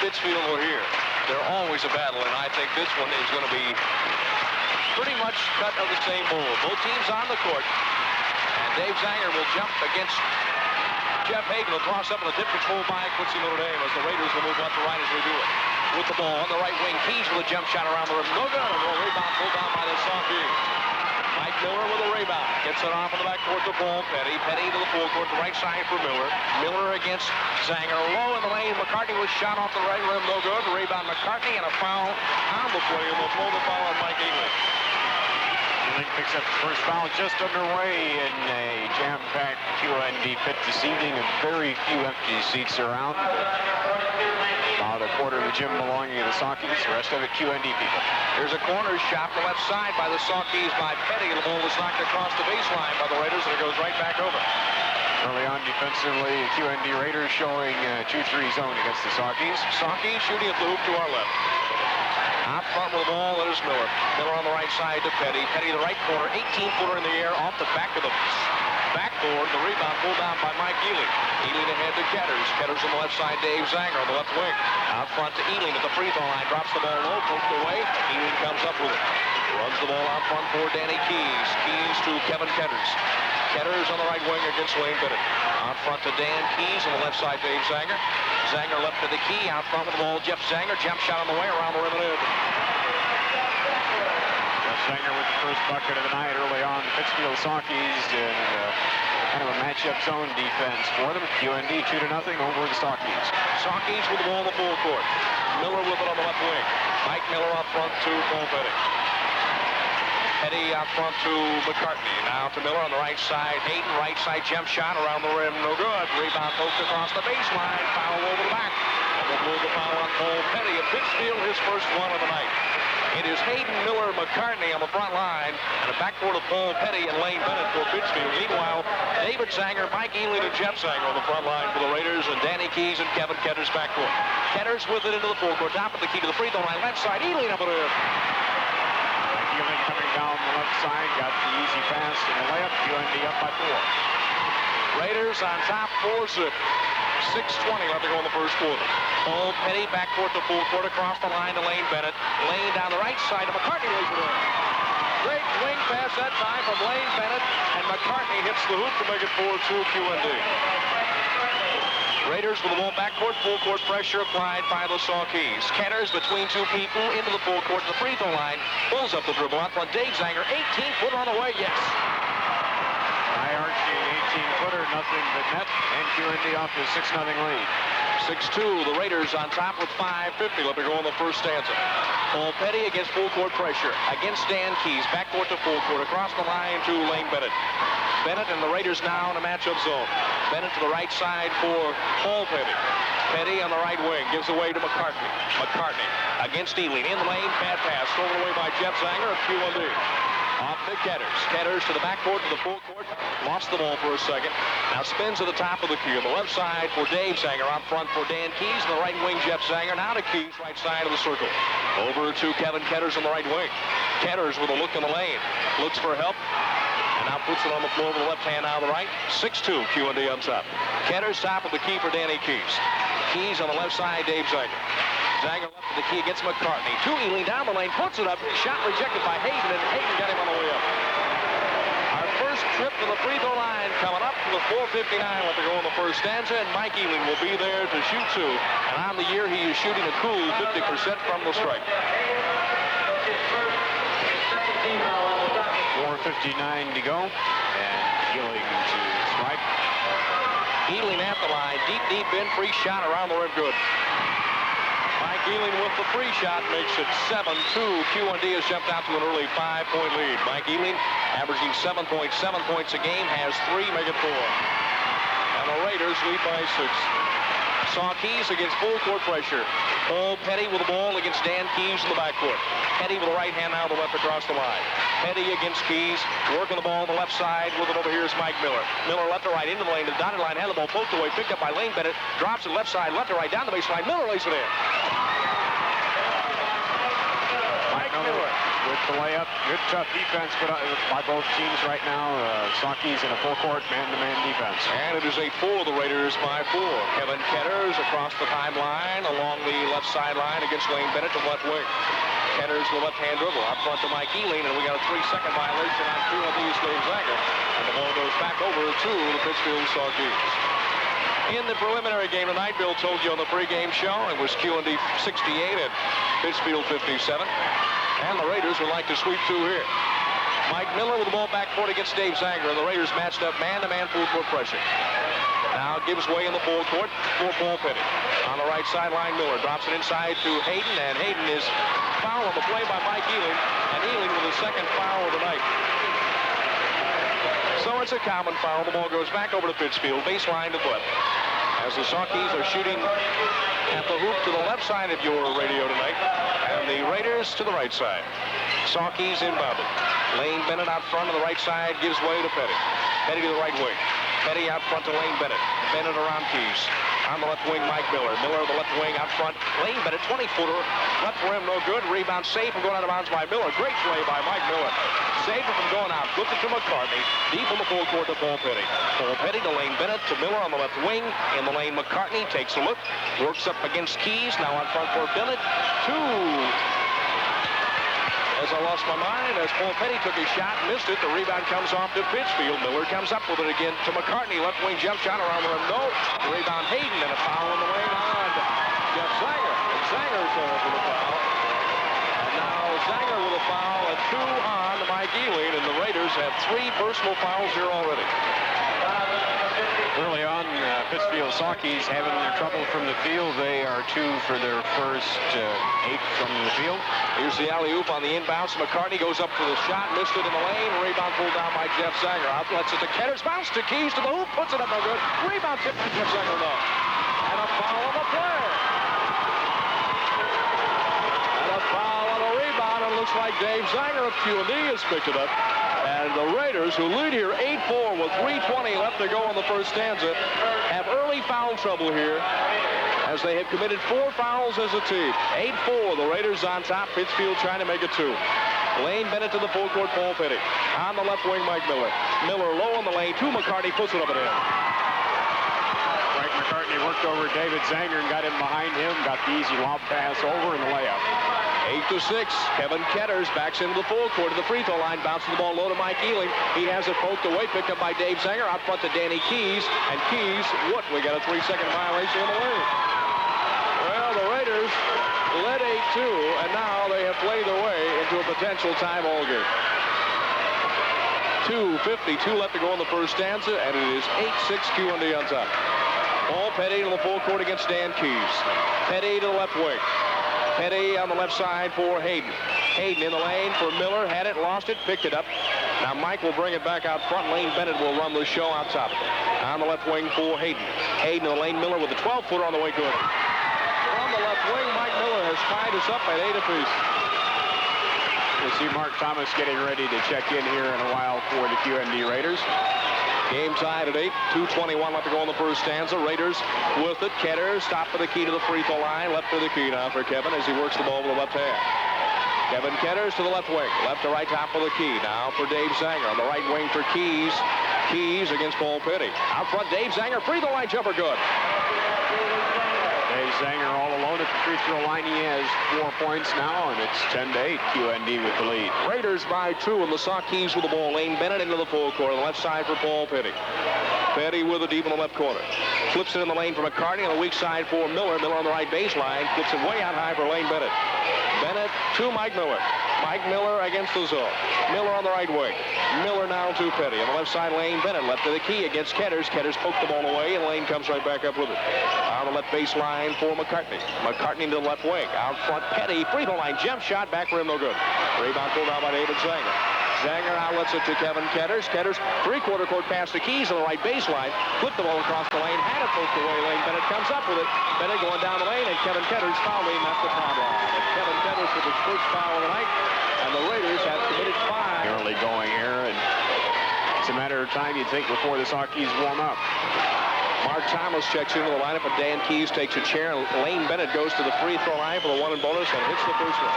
Pittsfield will hear. They're always a battle, and I think this one is going to be pretty much cut of the same mold. Both teams on the court. And Dave Zanger will jump against Jeff Hagan. Will cross up in a tip control by Quincy Notre Dame as the Raiders will move left to right as they do it. With the ball on the right wing, Keys with a jump shot around the rim. No good. A rebound pulled down by the Sockies. Mike Miller with a rebound. Gets it off in the backcourt to Paul Petty. Petty to the full court, the right side for Miller. Miller against Zanger. Low in the lane. McCartney was shot off the right rim. No good. Rebound McCartney and a foul on the play. And they'll pull the foul on Mike Ealing. Ealing picks up the first foul just underway in a jam-packed QND pit this evening. And very few empty seats around. About a quarter of the gym belonging to the Sockies. The rest of it QND people. There's a corner shot to the left side by the Sockies by Petty. The ball was knocked across the baseline by the Raiders, and it goes right back over. Early on defensively, QND Raiders showing 2-3 zone against the Sockies. Sockies shooting at the hoop to our left. Out front with the ball, that is Miller. Miller on the right side to Petty. Petty the right corner, 18-footer in the air off the back of the backboard. The rebound pulled down by Mike Ealing. Ealing ahead to Ketters. Ketters on the left side, Dave Zanger on the left wing. Out front to Ealing at the free throw line. Drops the ball low, poked away. Ealing comes up with it. Runs the ball out front for Danny Keys. Keys to Kevin Ketters. Ketters on the right wing against Wayne Bennett. Out front to Dan Keys on the left side, Dave Zanger. Zanger left to the key. Out front with the ball, Jeff Zanger. Jump shot on the way around the rim and in. Jeff Zanger with the first bucket of the night early on. Pittsfield Sockies in kind of a matchup zone defense for them. QND 2-0 over the Sockies. Sockies with the ball in the full court. Miller with it on the left wing. Mike Miller out front to Paul Petty. Petty out front to McCartney. Now to Miller on the right side. Hayden, right side jump shot around the rim. No good. Rebound poked across the baseline. Foul over the back. And we'll move the foul on Paul Petty of Pittsfield, his first one of the night. It is Hayden, Miller, McCartney on the front line, and a backcourt of Paul Petty and Lane Bennett for Pittsfield. Meanwhile, David Zanger, Mike Ealing, and Jeff Zanger on the front line for the Raiders, and Danny Keys and Kevin Ketters backcourt. Ketters with it into the full court, top of the key to the free throw line, left side, Ealing up and in. Mike Ealing coming down the left side, got the easy pass and the layup. QND up by 4. Raiders on top, 4-zip. 6:20 left to go in the first quarter. Paul Petty backcourt to full court across the line to Lane Bennett. Lane down the right side to McCartney. Lays it in. Great wing pass that time from Lane Bennett, and McCartney hits the hoop to make it 4-2 QND. Raiders with the ball backcourt, full court pressure applied by the Sockies. Ketters between two people into the full court to the free throw line. Pulls up the dribble out front. Dave Zanger, 18-footer on the way. Yes. High arching 18-footer, nothing but net, and QND off to a 6-0 lead. 6-2, the Raiders on top with 5:50 left to go in the first stanza. Paul Petty against full court pressure. Against Dan Keys, backcourt to full court, across the line to Lane Bennett. Bennett and the Raiders now in a matchup zone. Bennett to the right side for Paul Petty. Petty on the right wing, gives away to McCartney. McCartney against Ealing, in the lane, bad pass, thrown away by Jeff Zanger of QND. Off to Ketters. Ketters to the backcourt to the full court. Lost the ball for a second. Now spins to the top of the key. On the left side for Dave Zanger. Out front for Dan Keys. On the right wing, Jeff Zanger. Now to Keys, right side of the circle. Over to Kevin Ketters on the right wing. Ketters with a look in the lane. Looks for help. And now puts it on the floor with the left hand out of the right. 6-2, QND on top. Ketters top of the key for Danny Keys. Keys on the left side, Dave Zanger. Zanger left of the key against McCartney. To Ealing down the lane, puts it up. Shot rejected by Hayden, and Hayden got him on the way up. Our first trip to the free throw line coming up to the 4:59 left to go in the first stanza, and Mike Ealing will be there to shoot 2. And on the year, he is shooting a cool 50% from the strike. 4:59 to go, and Ealing to strike. Ealing at the line, deep in, free shot around the rim, good. Mike Ealing with the free shot makes it 7-2. QND has jumped out to an early 5-point lead. Mike Ealing, averaging 7.7 points a game, has 3, make it 4. And the Raiders lead by 6. Sockies against full court pressure. Paul Petty with the ball against Dan Keys in the backcourt. Petty with the right hand now, the left across the line. Petty against Keys, working the ball on the left side. With it over here is Mike Miller. Miller left to right into the lane, the dotted line, had the ball poked away, picked up by Lane Bennett, drops it left side, left to right, down the baseline. Miller lays it in. Mike Miller with the layup. Good tough defense put up by both teams right now. Saukeys in a full court man-to-man defense. And it is a foul of the Raiders by 4. Kevin Ketters across the timeline along the left sideline against Lane Bennett to left wing. Ketters the left-hand dribble out front to Mike Ealing, and we got a 3-second violation on QND's Dave Zanger. And the ball goes back over to the Pittsfield Saukeys. In the preliminary game tonight, Bill told you on the pregame show, it was QND 68 and Pittsfield 57. And the Raiders would like to sweep through here. Mike Miller with the ball back court against Dave Zanger, and the Raiders matched up man-to-man full court pressure. Now gives way in the full court for Paul Petty. On the right sideline, Miller drops it inside to Hayden, and Hayden is fouled on the play by Mike Ealing, and Ealing with his second foul of the night. So it's a common foul. The ball goes back over to Pittsfield, baseline to left. As the Saukeys are shooting at the hoop to the left side of your radio tonight, and the Raiders to the right side. Saukeys inbounded. Lane Bennett out front on the right side gives way to Petty. Petty to the right wing. Petty out front to Lane Bennett. Bennett around Keys. On the left wing, Mike Miller. Miller the left wing out front. Lane Bennett, 20-footer. Left rim, no good. Rebound safe from going out of bounds by Miller. Great play by Mike Miller. Save it from going out. Flips it to McCartney. Deep in the full court to Paul Petty. Paul Petty to Lane Bennett to Miller on the left wing. In the lane, McCartney takes a look. Works up against Keys. Now on front for Bennett. 2. As I lost my mind, as Paul Petty took his shot, missed it. The rebound comes off to Pittsfield. Miller comes up with it again to McCartney. Left wing jump shot around the rim. No. Rebound Hayden, and a foul in the lane on Jeff Zanger. And Zanger's going for the foul. And now Zanger with a foul and 2 on Mike Ealing, and the Raiders have 3 personal fouls here already. Early on, Pittsfield Saukeys having their trouble from the field. They are 2 for their first 8 from the field. Here's the alley-oop on the inbounds. McCartney goes up for the shot, missed it in the lane. Rebound pulled down by Jeff Zanger. Outlets it to Ketters, bounce to Keys to the hoop, puts it up no good. Rebound tipped by Jeff Zanger, no. And a foul on the play. And a foul on a rebound, and it looks like Dave Zanger of QND has picked it up. And the Raiders, who lead here 8-4 with 3:20 left to go in the first stanza, have early foul trouble here as they have committed 4 fouls as a team. 8-4, the Raiders on top. Pittsfield trying to make it 2. Lane Bennett to the full court, Paul Petty. On the left wing, Mike Miller. Miller low in the lane to McCartney, puts it up and in. Frank McCartney worked over David Zanger and got him behind him, got the easy lob pass over and the layup. 8-6. Kevin Ketters backs into the full court to the free throw line. Bounces the ball low to Mike Ealing. He has it poked away. Picked up by Dave Zanger. Out front to Danny Keys. And Keys, what? We got a 3-second violation in the lane. Well, the Raiders led 8-2, and now they have played their way into a potential tie ball game. 2:52 left to go in the first stanza, and it is 8-6 QND on top. Paul Petty to the full court against Dan Keys. Petty to the left wing. Petty on the left side for Hayden. Hayden in the lane for Miller. Had it, lost it, picked it up. Now Mike will bring it back out front. Lane Bennett will run the show out top. On the left wing for Hayden. Hayden in the lane. Miller with the 12-footer on the way good. On the left wing, Mike Miller has tied us up at 8 apiece. We'll see Mark Thomas getting ready to check in here in a while for the QND Raiders. Game tied at 8. 2:21 left to go in the first stanza. Raiders with it. Ketters stop for the key to the free throw line. Left for the key now for Kevin as he works the ball with the left hand. Kevin Ketters to the left wing. Left to right top for the key. Now for Dave Zanger. On the right wing for Keys. Keys against Paul Petty. Out front, Dave Zanger. Free throw line jumper good. Dave Zanger all alone at the free throw line. He has 4 points now, and it's 10-8. QND with the lead. Raiders by 2, and the Saukeys with the ball. Lane Bennett into the full court on the left side for Paul Petty. Petty with it deep in the left corner. Flips it in the lane for McCartney on the weak side for Miller. Miller on the right baseline. Gets it way out high for Lane Bennett. Bennett to Mike Miller. Mike Miller against the zone. Miller on the right wing. Miller now to Petty. On the left side, Lane Bennett left to the key against Ketters. Ketters poked the ball away, and Lane comes right back up with it. On the left baseline for McCartney. McCartney to the left wing. Out front, Petty. Free throw line. Jump shot. Back rim, no good. Rebound pulled out by David Zanger. Zanger outlets it to Kevin Ketters. Ketters, three-quarter court pass to Keys on the right baseline. Flipped the ball across the lane. Had it poked away. Lane Bennett comes up with it. Bennett going down the lane, and Kevin Ketters fouling at the problem. And Kevin Ketters with his first foul of the night. And the Raiders have committed 5. Early going here, and it's a matter of time, you'd think, before the Saukeys warm up. Mark Thomas checks into the lineup, and Dan Keys takes a chair. And Lane Bennett goes to the free throw line for the 1 and bonus and hits the first one.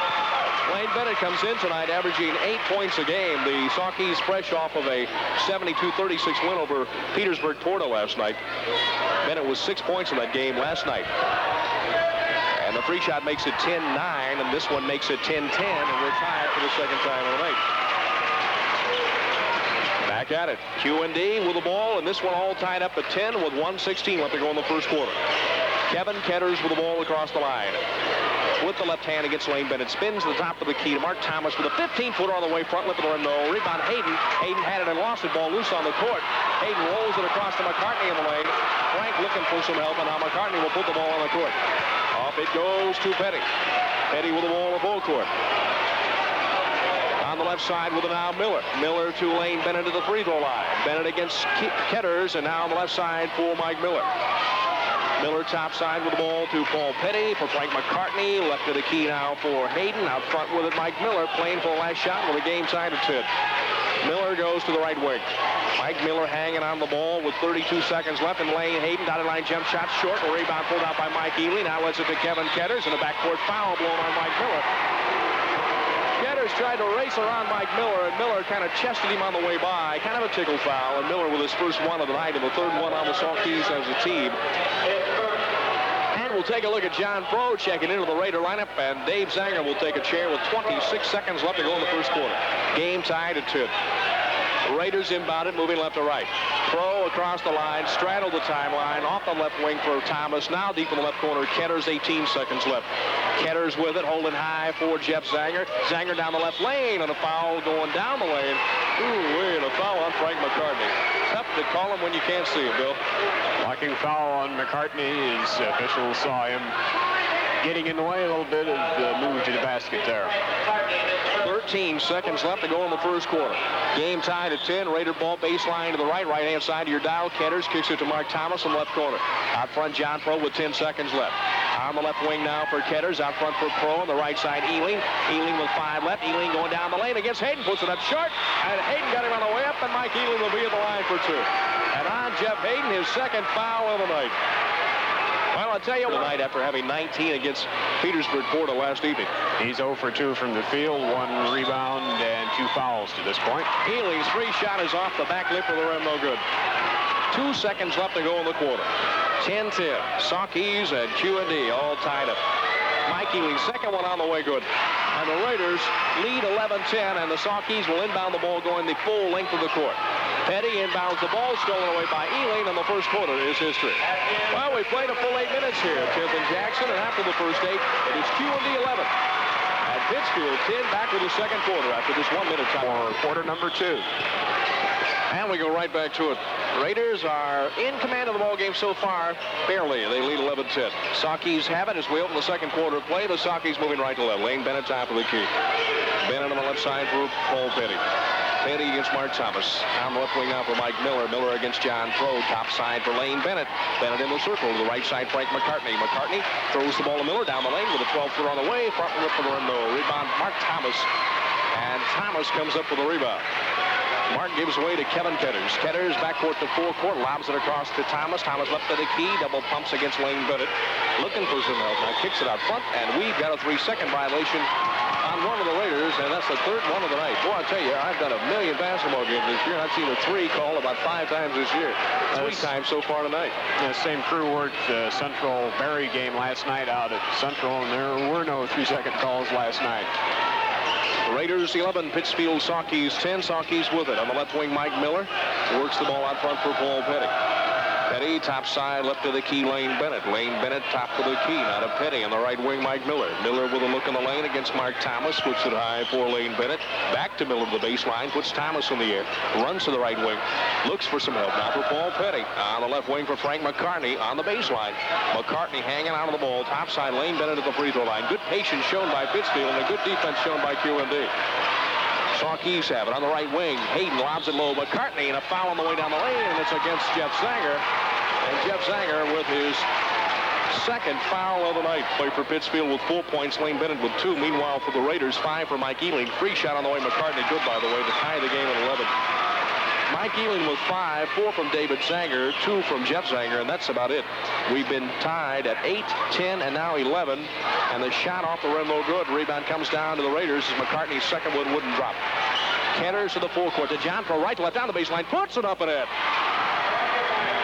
Lane Bennett comes in tonight averaging 8 points a game. The Sawkees fresh off of a 72-36 win over Petersburg Porto last night. Bennett was 6 points in that game last night. And the free shot makes it 10-9, and this one makes it 10-10, and we're tied for the second time of the night. Back at it. QND with the ball, and this one all tied up at 10 with 1:16 left to go in the first quarter. Kevin Ketters with the ball across the line. With the left hand against Lane Bennett. Spins to the top of the key to Mark Thomas with a 15-footer on the way front. Lip of the rim, no. Rebound Hayden. Hayden had it and lost it. Ball loose on the court. Hayden rolls it across to McCartney in the lane. Frank looking for some help, and now McCartney will put the ball on the court. Off it goes to Petty. Petty with the ball in full court. On the left side with it now Miller. Miller to Lane Bennett to the free throw line. Bennett against Ketters, and now on the left side for Mike Miller. Miller top side with the ball to Paul Petty for Frank McCartney. Left of the key now for Hayden. Out front with it Mike Miller playing for the last shot with a game tied at 10. Miller goes to the right wing. Mike Miller hanging on the ball with 32 seconds left in lane. Hayden dotted line jump shot short. A rebound pulled out by Mike Ely. Now lets it to Kevin Ketters, and a backcourt foul blown on Mike Miller. Ketters tried to race around Mike Miller, and Miller kind of chested him on the way by. Kind of a tickle foul, and Miller with his first one of the night and the third one on the Sawkees as a team. And we'll take a look at John Pro checking into the Raider lineup, and Dave Zanger will take a chair with 26 seconds left to go in the first quarter. Game tied at 2. Raiders inbound it, moving left to right. Pro across the line, straddled the timeline, off the left wing for Thomas. Now deep in the left corner, Ketters, 18 seconds left. Ketters with it, holding high for Jeff Zanger. Zanger down the left lane, and a foul going down the lane. Ooh, and a foul on Frank McCartney. Tough to call him when you can't see him, Bill. Blocking foul on McCartney. His officials saw him getting in the way a little bit of the move to the basket there. 13 seconds left to go in the first quarter. Game tied at 10. Raider ball baseline to the right-hand side of your dial. Ketters kicks it to Mark Thomas in the left corner. Out front, John Pro with 10 seconds left. On the left wing now for Ketters. Out front for Pro on the right side, Ealing. Ealing with 5 left. Ealing going down the lane against Hayden. Puts it up short. And Hayden got him on the way up, and Mike Ealing will be at the line for 2. And on Jeff Hayden, his second foul of the night. Well, I'll tell you tonight after having 19 against Petersburg Porto last evening. He's 0 for 2 from the field, 1 rebound and 2 fouls to this point. Healy's free shot is off the back lip of the rim, no good. 2 seconds left to go in the quarter. 10-10. Sawkees and QND all tied up. Mike Healy's second one on the way, good. And the Raiders lead 11-10, and the Sawkees will inbound the ball going the full length of the court. Petty inbounds the ball, stolen away by Ealing, and the first quarter is history. Well, we played a full 8 minutes here. 10th and Jackson, and after the first 8, it is QND 11. And Pittsfield 10 back with the second quarter after this 1 minute time. For quarter number 2. And we go right back to it. Raiders are in command of the ball game so far, barely. They lead 11-10. Sawkees have it as we open the second quarter of play. The Sawkees moving right to left. Lane Bennett top of the key. Bennett on the left side for Paul Petty. Petty against Mark Thomas. On the left wing now for Mike Miller. Miller against John Pro. Top side for Lane Bennett. Bennett in the circle. To the right side, Frank McCartney. McCartney throws the ball to Miller down the lane with a 12-footer on the way. Front lip for the rim, no. Rebound, Mark Thomas. And Thomas comes up with a rebound. Mark gives way to Kevin Ketters. Ketters backcourt to forecourt, lobs it across to Thomas. Thomas left to the key, double pumps against Lane Bennett. Looking for some help. Now kicks it out front, and we've got a 3-second violation on one of the Raiders, and that's the third one of the night. Boy, I tell you, I've done a million basketball games this year. I've seen a 3 called about 5 times this year. 3 times so far tonight. The same crew worked the Central Barry game last night out at Central, and there were no 3-second calls last night. Raiders 11, Pittsfield Sawkees 10. Sawkees with it. On the left wing, Mike Miller works the ball out front for Paul Petty. Petty top side left to the key, Lane Bennett. Lane Bennett top to the key, now to Petty. On the right wing, Mike Miller. Miller with a look in the lane against Mark Thomas. Puts it high for Lane Bennett. Back to Miller to the baseline. Puts Thomas in the air. Runs to the right wing. Looks for some help now for Paul Petty. On the left wing for Frank McCartney on the baseline. McCartney hanging out of the ball. Top side, Lane Bennett at the free throw line. Good patience shown by Pittsfield and a good defense shown by QND. Sawkees have it on the right wing. Hayden lobs it low. McCartney and a foul on the way down the lane, and it's against Jeff Zanger. And Jeff Zanger with his second foul of the night. Play for Pittsfield with 4 points. Lane Bennett with 2. Meanwhile, for the Raiders, 5 for Mike Ealing. Free shot on the way. McCartney good, by the way, to tie the game at 11. Mike Ealing with 5, 4 from David Zanger, 2 from Jeff Zanger, and that's about it. We've been tied at 8, 10, and now 11. And the shot off the rim, no good. Rebound comes down to the Raiders as McCartney's second one wouldn't drop. Ketters to the full court to John Pro, right to left down the baseline, puts it up and in.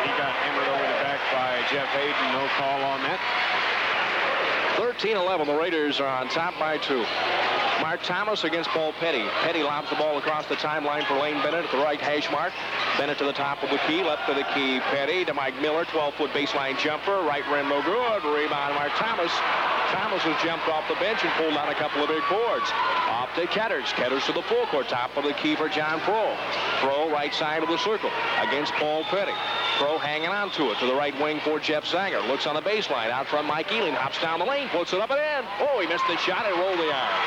He got hammered over the back by Jeff Hayden. No call on that. 13-11. The Raiders are on top by 2. Mark Thomas against Paul Petty. Petty lobs the ball across the timeline for Lane Bennett at the right hash mark. Bennett to the top of the key, left of the key. Petty to Mike Miller, 12-foot baseline jumper. Right rim, no good. Rebound, Mark Thomas. Thomas has jumped off the bench and pulled down a couple of big boards. Off to Ketters. Ketters to the full court, top of the key for John Pro. Pro right side of the circle against Paul Petty. Pro hanging on to it to the right wing for Jeff Zanger. Looks on the baseline. Out front, Mike Ealing hops down the lane, puts it up and in. Oh, he missed the shot and rolled the iron.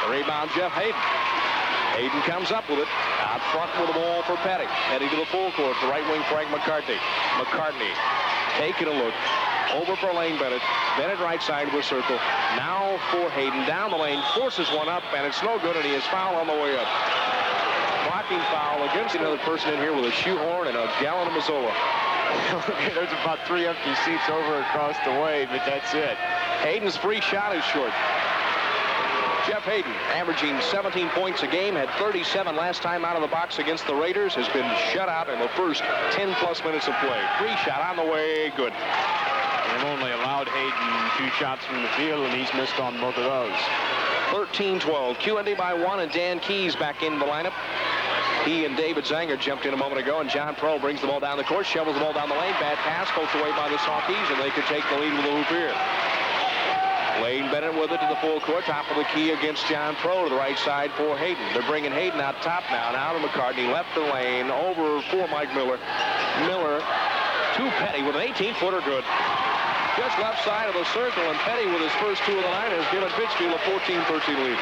Rebound, Jeff Hayden. Hayden comes up with it. Out front with the ball for Petty. Petty to the full court. The right wing, Frank McCartney. McCartney taking a look. Over for Lane Bennett. Bennett right side of the circle. Now for Hayden. Down the lane. Forces one up, and it's no good, and he is fouled on the way up. Blocking foul against another person in here with a shoehorn and a gallon of Mazzola. There's about 3 empty seats over across the way, but that's it. Hayden's free shot is short. Jeff Hayden, averaging 17 points a game, had 37 last time out of the box against the Raiders, has been shut out in the first 10-plus minutes of play. Free shot on the way, good. They've only allowed Hayden 2 shots from the field, and he's missed on both of those. 13-12. QND by 1, and Dan Keys back in the lineup. He and David Zanger jumped in a moment ago, and John Pro brings the ball down the court, shovels the ball down the lane. Bad pass, poked away by the Sawkeys, and they could take the lead with a hoop here. Lane Bennett with it to the full court, top of the key against John Pro to the right side for Hayden. They're bringing Hayden out top now. Now to McCartney, left the lane, over for Mike Miller. Miller to Petty with an 18-footer good. Just left side of the circle, and Petty with his first 2 of the night has given Pittsfield a 14-13 lead.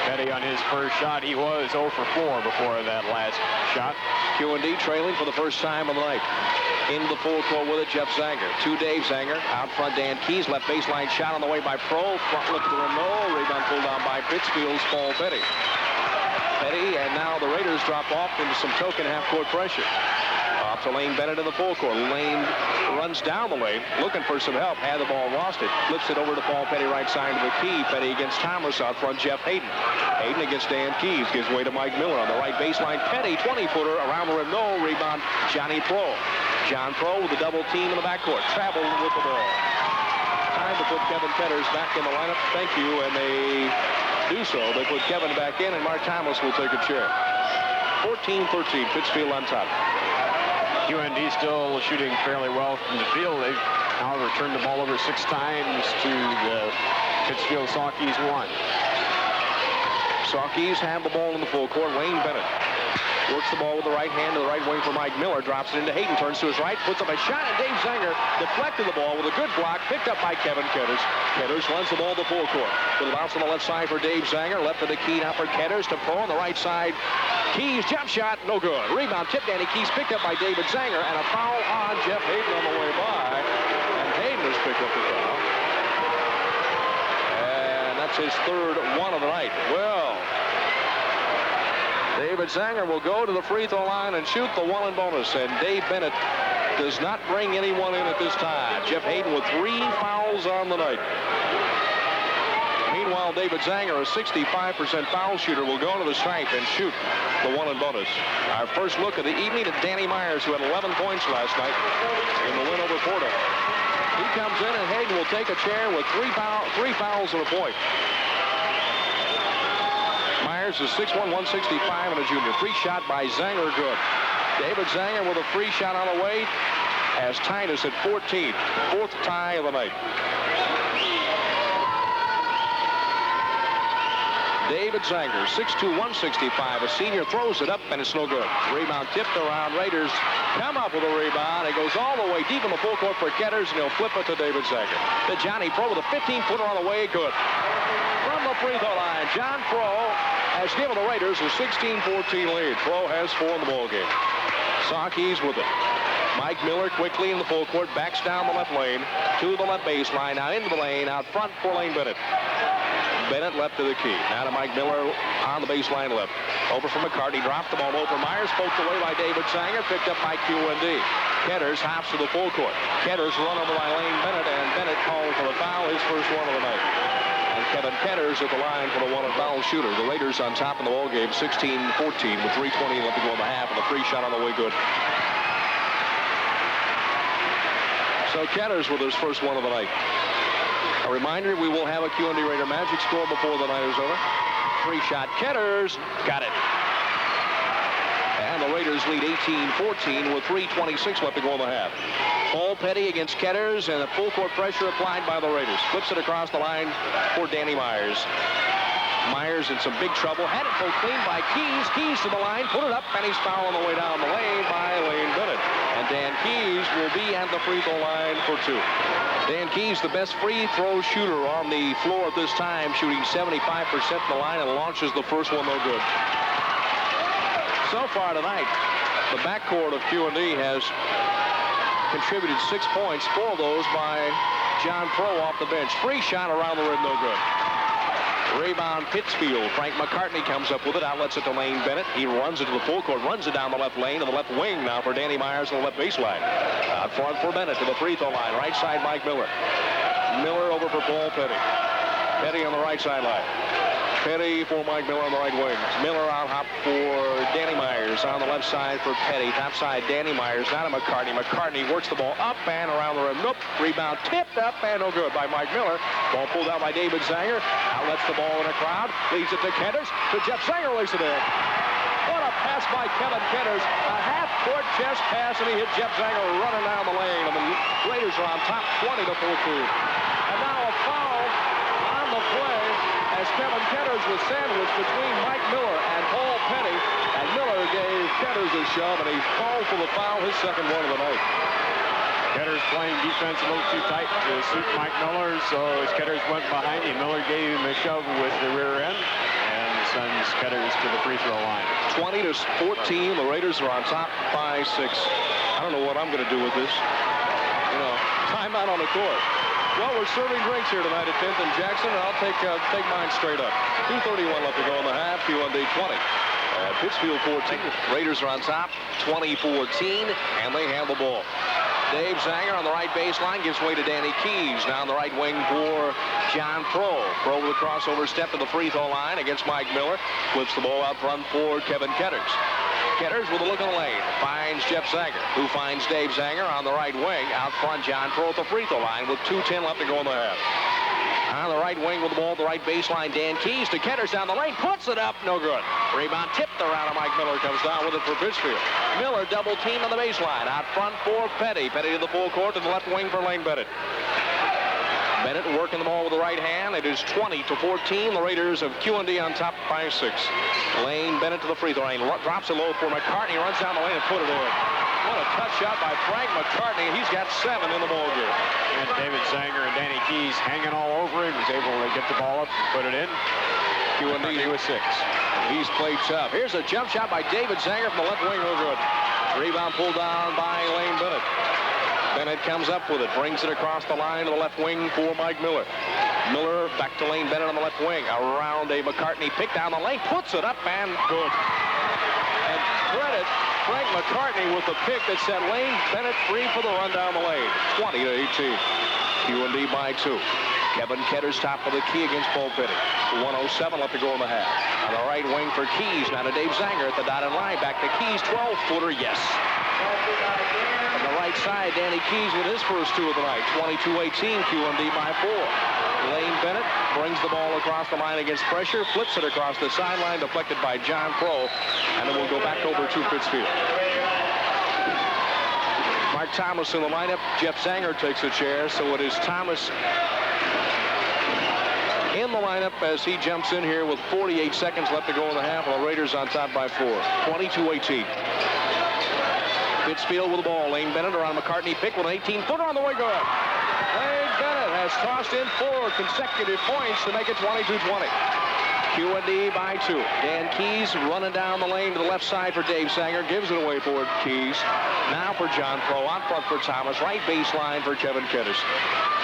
Petty on his first shot, he was 0 for 4 before that last shot. QND trailing for the first time of the night. Into the full court with it, Jeff Zanger. To Dave Zanger. Out front, Dan Keys. Left baseline shot on the way by Pro. Front look to the rim. No. Rebound pulled down by Pittsfield's Paul Petty. Petty, and now the Raiders drop off into some token half-court pressure. Off to Lane Bennett in the full court. Lane runs down the lane, looking for some help. Had the ball, lost it. Flips it over to Paul Petty, right side of the key. Petty against Thomas. Out front, Jeff Hayden. Hayden against Dan Keys. Gives way to Mike Miller on the right baseline. Petty, 20-footer around the rim. No. Rebound, Johnny Pro. John Pro with a double team in the backcourt. Traveled with the ball. Time to put Kevin Ketters back in the lineup. Thank you. And they do so. They put Kevin back in, and Mark Thomas will take a chair. 14-13. Pittsfield on top. QND still shooting fairly well from the field. They've, however, turned the ball over 6 times to the Pittsfield Sawkeys 1. Sawkeys have the ball in the full court. Lane Bennett works the ball with the right hand to the right wing for Mike Miller. Drops it into Hayden. Turns to his right. Puts up a shot. And Dave Zanger deflected the ball with a good block. Picked up by Kevin Ketters. Ketters runs the ball to the full court. With a bounce on the left side for Dave Zanger. Left of the key now for Ketters to Pro on the right side. Keys jump shot. No good. Rebound tip. Danny Keys picked up by David Zanger. And a foul on Jeff Hayden on the way by. And Hayden has picked up the foul. And that's his 3rd one of the night. Well, David Zanger will go to the free throw line and shoot the 1 in bonus. And Dave Bennett does not bring anyone in at this time. Jeff Hayden with 3 fouls on the night. Meanwhile, David Zanger, a 65% foul shooter, will go to the stripe and shoot the 1 in bonus. Our first look of the evening at Danny Myers, who had 11 points last night in the win over Porter. He comes in, and Hayden will take a chair with 3 fouls and a point. Myers is 6'1", 165, and a junior. Free shot by Zanger, good. David Zanger with a free shot on the way has tied us at 14. 4th tie of the night. David Zanger, 6'2", 165, a senior, throws it up, and it's no good. Rebound tipped around. Raiders come up with a rebound. It goes all the way deep in the full court for Ketters, and he'll flip it to David Zanger. To Johnny Pro with a 15-footer on the way, good. From the free throw line, John Pro has given the Raiders a 16-14 lead. Pro has 4 in the ball game. Sawkeys with it. Mike Miller quickly in the full court, backs down the left lane to the left baseline, now into the lane, out front for Lane Bennett. Bennett left to the key. Now to Mike Miller on the baseline left. Over from McCartney, dropped the ball over Myers, poked away by David Sanger, picked up by QND. Ketters hops to the full court. Ketters run over by Lane Bennett, and Bennett called for the foul, his first one of the night. And Kevin Ketters at the line for the one foul shooter. The Raiders on top in the ball game, 16-14 with 3:20 left to go in the half, and the free shot on the way good. So Ketters with his first one of the night. A reminder, we will have a QND Raider Magic score before the night is over. Free shot, Ketters, got it. And the Raiders lead 18-14 with 3:26 left to go in the half. Paul Petty against Ketters, and a full court pressure applied by the Raiders. Flips it across the line for Danny Myers. Myers in some big trouble. Had it pulled clean by Keys. Keys to the line, put it up, and he's fouled on the way down the lane by Lane Bennett. And Dan Keys will be at the free throw line for two. Dan Keys, the best free throw shooter on the floor at this time, shooting 75% from the line, and launches the first one no good. So far tonight, the backcourt of QND has contributed 6 points, 4 of those by John Pro off the bench. Free shot around the rim, no good. Rebound Pittsfield. Frank McCartney comes up with it, outlets it to Lane Bennett. He runs it to the full court, runs it down the left lane to the left wing now for Danny Myers on the left baseline. Out front for Bennett to the free throw line. Right side, Mike Miller. Miller over for Paul Petty. Petty on the right sideline. Petty for Mike Miller on the right wing. Miller on hop for Danny Myers on the left side for Petty. Top side, Danny Myers. Now to McCartney. McCartney works the ball up and around the rim. Nope. Rebound tipped up and no good by Mike Miller. Ball pulled out by David Sanger. Outlets the ball in a crowd. Leads it to Ketters. To Jeff Sanger, lays it in. What a pass by Kevin Ketters. A half-court chest pass, and he hit Jeff Sanger running down the lane. And the Raiders are on top 20-14. And now a foul on the play as Kevin Ketters was sandwiched between Mike Miller and Paul Petty. And Miller gave Ketters a shove, and he called for the foul, his second one of the night. Ketters playing defense a little too tight to suit Mike Miller, so as Ketters went behind him, Miller gave him a shove with the rear end and sends Ketters to the free throw line. 20-14, the Raiders are on top by 6. I don't know what I'm going to do with this. You know, timeout on the court. Well, we're serving drinks here tonight at 10th and Jackson, and I'll take mine straight up. 2:31 left to go in the half, QND 20. Pittsfield 14. Raiders are on top, 20-14, and they have the ball. Dave Zanger on the right baseline gives way to Danny Keys. Now on the right wing for John Pro. Pro with a crossover step to the free throw line against Mike Miller. Flips the ball out front for Kevin Ketters. Ketters with a look in the lane. Finds Jeff Zanger, who finds Dave Zanger on the right wing. Out front, John Pro at the free throw line with 2:10 left to go in the half. On the right wing with the ball at the right baseline, Dan Keys to Ketters down the lane. Puts it up, no good. Rebound tipped around, and Mike Miller comes down with it for Pittsfield. Miller double team on the baseline. Out front for Petty. Petty to the full court to the left wing for Lane Bennett. Bennett working the ball with the right hand. It is 20-14. The Raiders of QND on top by 6. Lane Bennett to the free throw line. Drops it low for McCartney. Runs down the lane and put it in. What a touch shot by Frank McCartney. He's got 7 in the ball game. And David Zanger and Danny Keys hanging all over him. Was able to get the ball up and put it in. QND with 6. He's played tough. Here's a jump shot by David Zanger from the left wing. No good. Rebound pulled down by Lane Bennett. Bennett comes up with it. Brings it across the line to the left wing for Mike Miller. Miller back to Lane Bennett on the left wing. Around a McCartney pick down the lane. Puts it up and good. And credit Frank McCartney with the pick that set Lane Bennett free for the run down the lane. 20-18. QND by 2. Kevin Ketters top of the key against Paul Petty. 1:07 left to go in the half. On the right wing for Keys. Now to Dave Zanger at the dotted line. Back to Keys. 12-footer. Yes. On the right side, Danny Keys with his first 2 of the night. 22-18. QND by 4. Lane Bennett brings the ball across the line against pressure. Flips it across the sideline. Deflected by John Pro. And then we'll go back over to Pittsfield. Mark Thomas in the lineup. Jeff Zanger takes a chair. So it is Thomas in the lineup as he jumps in here with 48 seconds left to go in the half. And the Raiders on top by 4. 22-18. Pittsfield with the ball. Lane Bennett around McCartney pick with an 18-footer on the way good. Lane Bennett has tossed in 4 consecutive points to make it 22-20. QND by 2. Dan Keys running down the lane to the left side for Dave Sanger. Gives it away for Keys. Now for John Pro. Out front for Thomas. Right baseline for Kevin Ketters.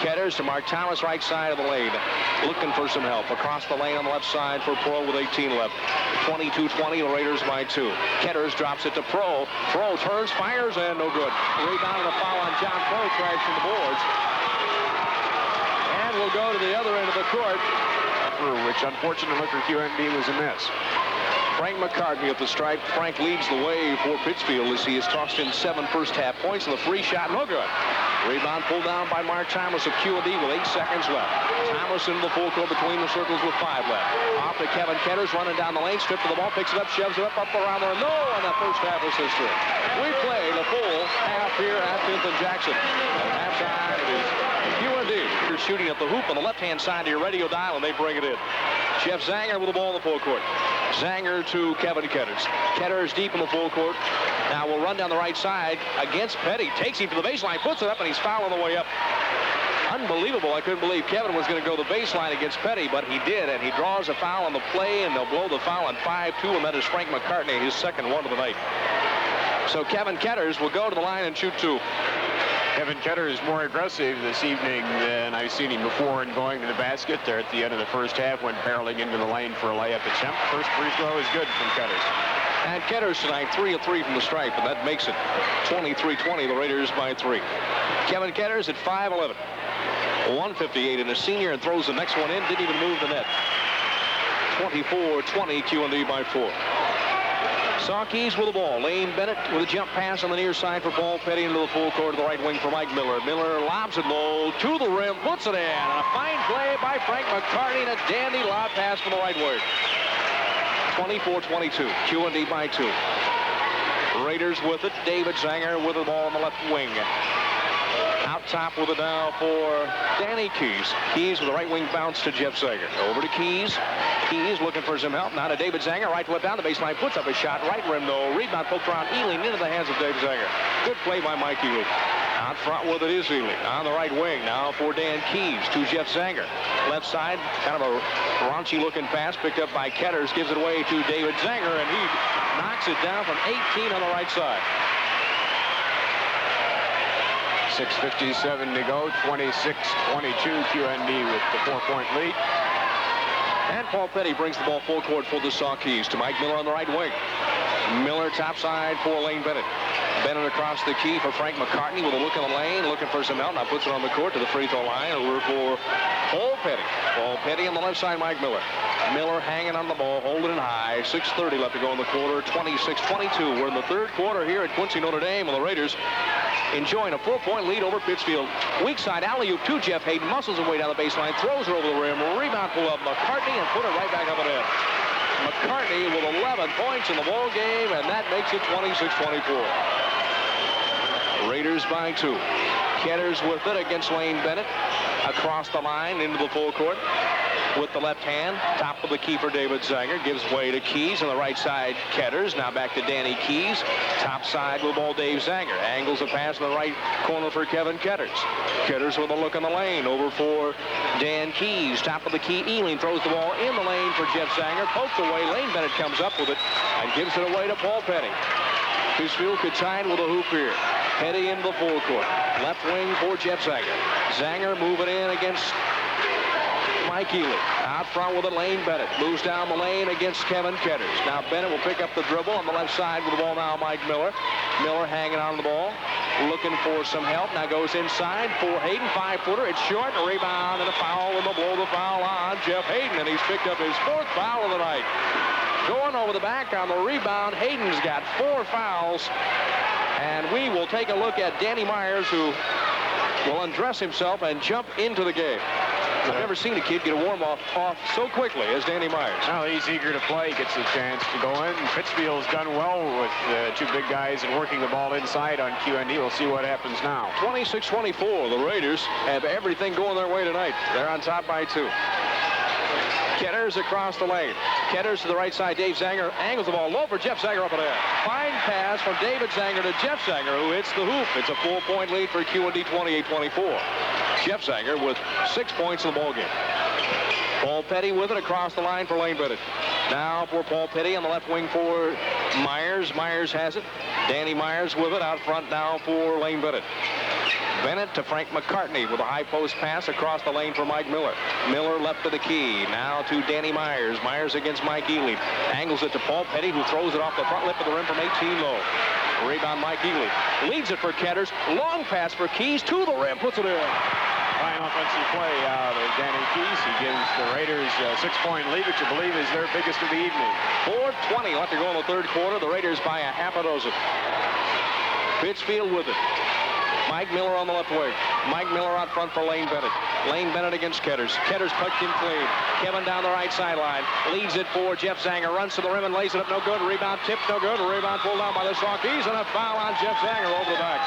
Ketters to Mark Thomas, right side of the lane. Looking for some help. Across the lane on the left side for Pro with 18 left. 22-20, the Raiders by 2. Ketters drops it to Pro. Pro turns, fires, and no good. Rebound and a foul on John Pro. Trash from the boards. And we'll go to the other end of the court. Which, unfortunately for QND, was a miss. Frank McCartney at the stripe. Frank leads the way for Pittsfield as he has tossed in 7 first-half points, and the free shot, no good. Rebound pulled down by Mark Thomas of QND with 8 seconds left. Thomas into the full court between the circles with 5 left. Off to Kevin Ketters, running down the lane, stripped to the ball, picks it up, shoves it up around there. No, on that first half is history. We play the full half here at 5th and Jackson. At halftime, it is QND. You're shooting at the hoop on the left-hand side of your radio dial, and they bring it in. Jeff Zanger with the ball in the full court. Zanger to Kevin Ketters. Ketters deep in the full court. Now we'll run down the right side against Petty. Takes him to the baseline, puts it up, and he's fouling the way up. Unbelievable. I couldn't believe Kevin was going to go the baseline against Petty, but he did, and he draws a foul on the play, and they'll blow the foul on 5-2, and that is Frank McCartney, his second one of the night. So Kevin Ketters will go to the line and shoot 2. Kevin Ketters is more aggressive this evening than I've seen him before in going to the basket. There at the end of the first half, went barreling into the lane for a layup attempt. First free throw is good from Ketters. And Ketters tonight, 3 of 3 from the stripe, and that makes it 23-20, the Raiders by 3. Kevin Ketters at 5'11". 158 and a senior, and throws the next one in. Didn't even move the net. 24-20, QND by 4. Keys with the ball. Lane Bennett with a jump pass on the near side for Paul Petty into the full court to the right wing for Mike Miller. Miller lobs it low to the rim, puts it in. And a fine play by Frank McCartney and a dandy lob pass from the right wing. 24-22, QND by 2. Raiders with it. David Zanger with the ball on the left wing. Out top with it now for Danny Keys. Keys with the right wing bounce to Jeff Zanger. Over to Keys. Keys looking for some help. Now to David Zanger. Right to left down the baseline. Puts up a shot. Right rim though. Rebound poked around Ealing into the hands of David Zanger. Good play by Mike Ealing. Out front with it is Ealing. On the right wing now for Dan Keys to Jeff Zanger. Left side. Kind of a raunchy looking pass picked up by Ketters. Gives it away to David Zanger, and he knocks it down from 18 on the right side. 6:57 to go, 26-22, QND with the 4-point lead. And Paul Petty brings the ball full court for the Keys to Mike Miller on the right wing. Miller topside for Lane Bennett. Bennett across the key for Frank McCartney with a look in the lane, looking for some help. Now puts it on the court to the free throw line. Over for Paul Petty. Paul Petty on the left side, Mike Miller. Miller hanging on the ball, holding it high. 6:30 left to go in the quarter, 26-22. We're in the third quarter here at Quincy Notre Dame, and the Raiders enjoying a 4-point lead over Pittsfield. Weak side alley-oop to Jeff Hayden. Muscles away down the baseline, throws her over the rim. Rebound pull up McCartney and put it right back up and in. McCartney with 11 points in the ball game, and that makes it 26-24. Raiders by 2. Ketters with it against Lane Bennett. Across the line into the full court with the left hand. Top of the key for David Zanger. Gives way to Keys on the right side. Ketters now back to Danny Keys. Top side with the ball Dave Zanger. Angles a pass in the right corner for Kevin Ketters. Ketters with a look in the lane. Over for Dan Keys. Top of the key. Ealing throws the ball in the lane for Jeff Zanger. Pokes away. Lane Bennett comes up with it and gives it away to Paul Petty. Pittsfield could tie it with a hoop here. Petty into the full court. Left wing for Jeff Zanger. Zanger moving in against Mike Ealing. Out front with it, Lane Bennett. Moves down the lane against Kevin Ketters. Now Bennett will pick up the dribble on the left side with the ball now, Mike Miller. Miller hanging on the ball. Looking for some help. Now goes inside for Hayden. 5-footer. It's short. A rebound and a foul. And they'll blow the foul on Jeff Hayden. And he's picked up his 4th foul of the night. Going over the back on the rebound. Hayden's got 4 fouls. And we will take a look at Danny Myers, who will undress himself and jump into the game. I've never seen a kid get a warm-off so quickly as Danny Myers. Well, he's eager to play, gets a chance to go in. Pittsfield's done well with the 2 big guys and working the ball inside on QND. We'll see what happens now. 26-24. The Raiders have everything going their way tonight. They're on top by 2. Ketters across the lane. Ketters to the right side. Dave Zanger angles the ball low for Jeff Zanger up in there. Fine pass from David Zanger to Jeff Zanger, who hits the hoop. It's a 4-point lead for QND, 28-24. Jeff Zanger with 6 points in the ballgame. Paul Petty with it across the line for Lane Bennett. Now for Paul Petty on the left wing for Myers. Myers has it. Danny Myers with it out front now for Lane Bennett. Bennett to Frank McCartney with a high post pass across the lane for Mike Miller. Miller left to the key. Now to Danny Myers. Myers against Mike Ely. Angles it to Paul Petty, who throws it off the front lip of the rim from 18 low. Rebound Mike Ely. Leads it for Ketters. Long pass for Keys to the rim. Puts it in. Fine offensive play out of Danny Keys. He gives the Raiders a 6-point lead, which I believe is their biggest of the evening. 4:20 left to go in the third quarter. The Raiders by a half a dozen. Pittsfield with it. Mike Miller on the left wing. Mike Miller out front for Lane Bennett. Lane Bennett against Ketters. Ketters punched him clean. Kevin down the right sideline. Leads it for Jeff Zanger. Runs to the rim and lays it up. No good. Rebound tipped. No good. Rebound pulled down by the Sawkees. And a foul on Jeff Zanger over the back.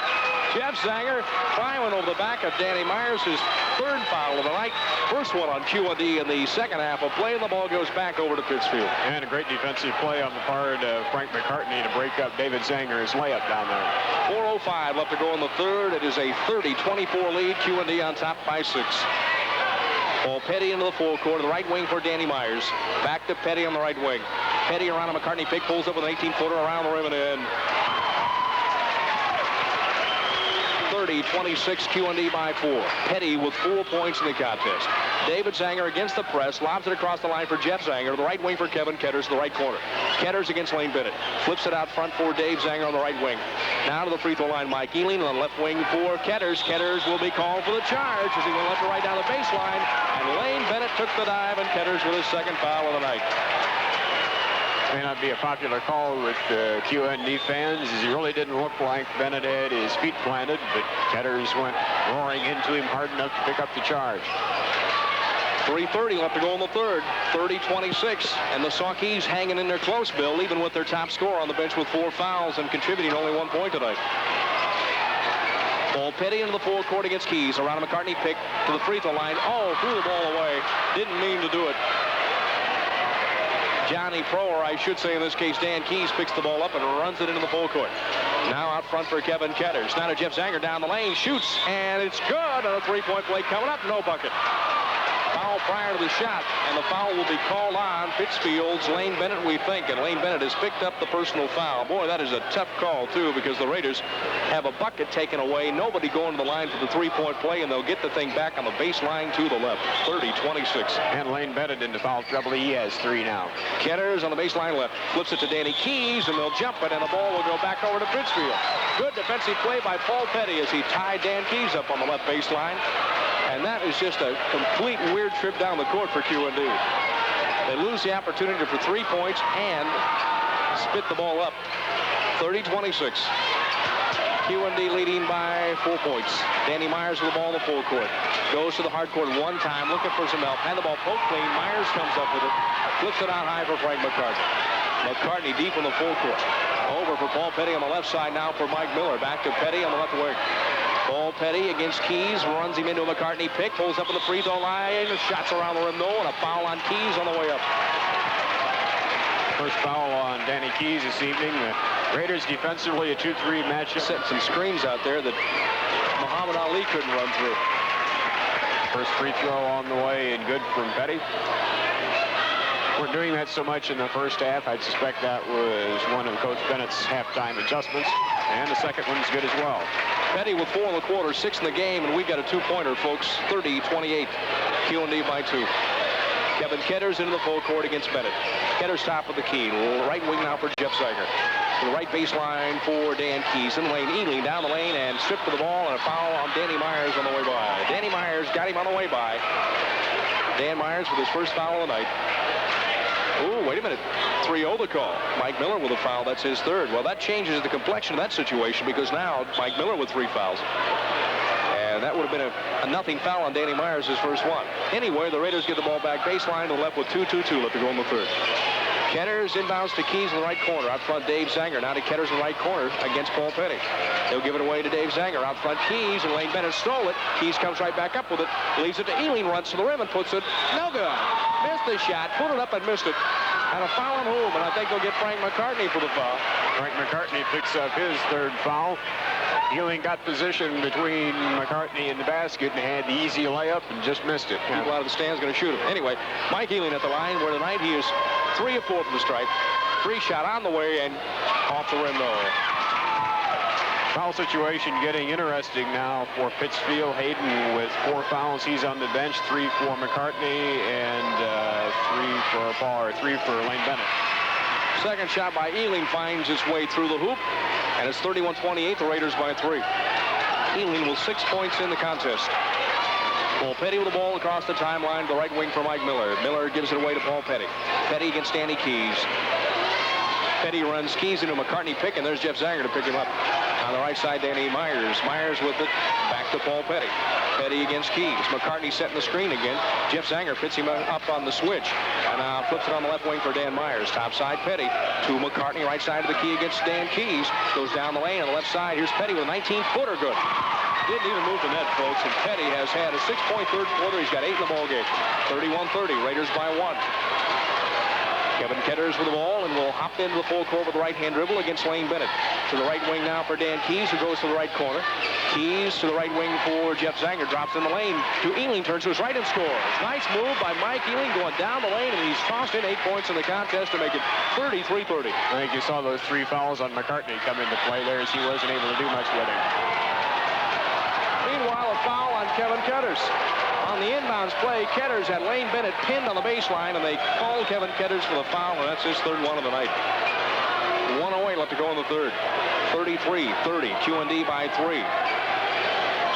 Jeff Zanger climbing over the back of Danny Myers. His third foul of the night. First one on QND in the second half of play. And the ball goes back over to Pittsfield. And a great defensive play on the part of Frank McCartney to break up David Zanger's layup down there. 4:05 left to go in the third. It is a 30-24 lead. QND on top by 6. Paul Petty into the full court. The right wing for Danny Myers. Back to Petty on the right wing. Petty around a McCartney pick. Pulls up with an 18-footer around the rim and in. 30-26 QND by 4. Petty with 4 points in the contest. David Zanger against the press. Lobs it across the line for Jeff Zanger. The right wing for Kevin Ketters, the right corner. Ketters against Lane Bennett. Flips it out front for Dave Zanger on the right wing. Now to the free throw line, Mike Ealing on the left wing for Ketters. Ketters will be called for the charge as he went left to right down the baseline. And Lane Bennett took the dive, and Ketters with his second foul of the night. May not be a popular call with QND fans, as he really didn't look like Bennett had his feet planted, but Ketters went roaring into him hard enough to pick up the charge. 3:30 left to go in the third. 30-26, and the Sawkees hanging in there close, Bill, even with their top scorer on the bench with 4 fouls and contributing only 1 point tonight. Paul Petty into the full court against Keys. Around a McCartney pick to the free throw line. Oh, threw the ball away. Didn't mean to do it. Johnny Pro, or I should say in this case Dan Keys, picks the ball up and runs it into the full court. Now out front for Kevin Ketters. Now to Jeff Zanger down the lane, shoots, and it's good. And a 3-point play coming up, no bucket. Foul prior to the shot, and the foul will be called on Pittsfield's Lane Bennett, we think. And Lane Bennett has picked up the personal foul. Boy, that is a tough call, too, because the Raiders have a bucket taken away. Nobody going to the line for the 3-point play, and they'll get the thing back on the baseline to the left. 30-26. And Lane Bennett into foul trouble. He has 3 now. Ketters on the baseline left. Flips it to Danny Keys, and they'll jump it, and the ball will go back over to Pittsfield. Good defensive play by Paul Petty as he tied Dan Keys up on the left baseline. And that is just a complete weird trip down the court for QND. They lose the opportunity for 3 points and spit the ball up. 30-26. QND leading by 4 points. Danny Myers with the ball in the full court. Goes to the hard court one time, looking for some help. Had the ball poked clean. Myers comes up with it. Flips it out high for Frank McCartney. McCartney deep in the full court. Over for Paul Petty on the left side now for Mike Miller. Back to Petty on the left wing. Paul Petty against Keys, runs him into a McCartney pick, pulls up in the free throw line, shots around the rim, no, and a foul on Keys on the way up. First foul on Danny Keys this evening. The Raiders defensively a 2-3 matchup. Set some screens out there that Muhammad Ali couldn't run through. First free throw on the way and good from Petty. We're doing that so much in the first half, I'd suspect that was one of Coach Bennett's halftime adjustments. And the second one's good as well. Petty with 4 in the quarter, 6 in the game, and we got a 2-pointer, folks. 30-28. QND by 2. Kevin Ketters into the full court against Bennett. Ketters top of the key. Right wing now for Jeff Zanger. The right baseline for Dan Keys. And Lane Ealing down the lane and stripped to the ball, and a foul on Danny Myers on the way by. Danny Myers got him on the way by. Dan Myers with his first foul of the night. Oh, wait a minute. 3-0 the call. Mike Miller with a foul. That's his third. Well, that changes the complexion of that situation because now Mike Miller with 3 fouls. And that would have been a nothing foul on Danny Myers, his first one. Anyway, the Raiders get the ball back baseline to the left with 2-2-2 left to go in the third. Ketters inbounds to Keys in the right corner. Out front, Dave Zanger. Now to Ketters in the right corner against Paul Petty. He'll give it away to Dave Zanger. Out front, Keys, and Lane Bennett stole it. Keys comes right back up with it. Leaves it to Ealing, runs to the rim and puts it. No good. Missed the shot. Put it up and missed it. And a foul on whom? And I think they'll get Frank McCartney for the foul. Frank McCartney picks up his third foul. Ealing got position between McCartney and the basket and had the easy layup and just missed it. People out of the stands going to shoot him. Anyway, Mike Ealing at the line, where tonight he is 3 of 4 from the stripe. Free shot on the way and off the rim though. Foul situation getting interesting now for Pittsfield. Hayden with 4 fouls. He's on the bench. 3 for McCartney and 3 for Lane Bennett. Second shot by Ealing finds its way through the hoop, and it's 31-28, the Raiders by 3. Ealing with 6 points in the contest. Paul Petty with the ball across the timeline, the right wing for Mike Miller. Miller gives it away to Paul Petty. Petty against Danny Keys. Petty runs Keys into McCartney pick, and there's Jeff Zanger to pick him up. On the right side, Danny Myers. Myers with it, back to Paul Petty. Petty against Keys. McCartney setting the screen again. Jeff Zanger picks him up on the switch, and flips it on the left wing for Dan Myers. Top side, Petty to McCartney, right side of the key against Dan Keys. Goes down the lane on the left side. Here's Petty with a 19-footer good. Didn't even move the net, folks, and Petty has had a 6-point third quarter. He's got 8 in the ball game. 31-30, Raiders by 1. Kevin Ketters with the ball and will hop into the full court with the right-hand dribble against Lane Bennett. To the right wing now for Dan Keys, who goes to the right corner. Keys to the right wing for Jeff Zanger. Drops in the lane to Ealing, turns to his right and scores. Nice move by Mike Ealing going down the lane, and he's tossed in 8 points in the contest to make it 33-30. I think you saw those 3 fouls on McCartney come into play there as he wasn't able to do much with him. Meanwhile, a foul on Kevin Ketters. On the inbounds play, Ketters had Lane Bennett pinned on the baseline, and they called Kevin Ketters for the foul, and that's his 3rd one of the night. 1:08 left to go in the 3rd. 33-30, QND by 3.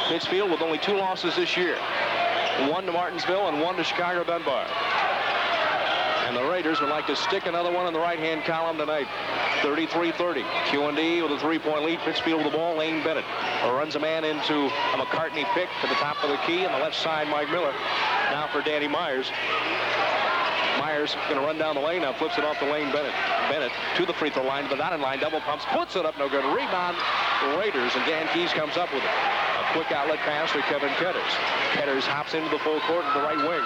Pittsfield with only 2 losses this year. 1 to Martinsville and 1 to Chicago Dunbar. And the Raiders would like to stick another one in the right-hand column tonight. 33-30. QND with a 3-point lead. Pittsfield with the ball. Lane Bennett runs a man into a McCartney pick to the top of the key. On the left side, Mike Miller. Now for Danny Myers. Myers going to run down the lane. Now flips it off to Lane Bennett. Bennett to the free throw line, but not in line. Double pumps. Puts it up. No good. Rebound. The Raiders, and Dan Keys comes up with it. A quick outlet pass to Kevin Ketters. Ketters hops into the full court to the right wing.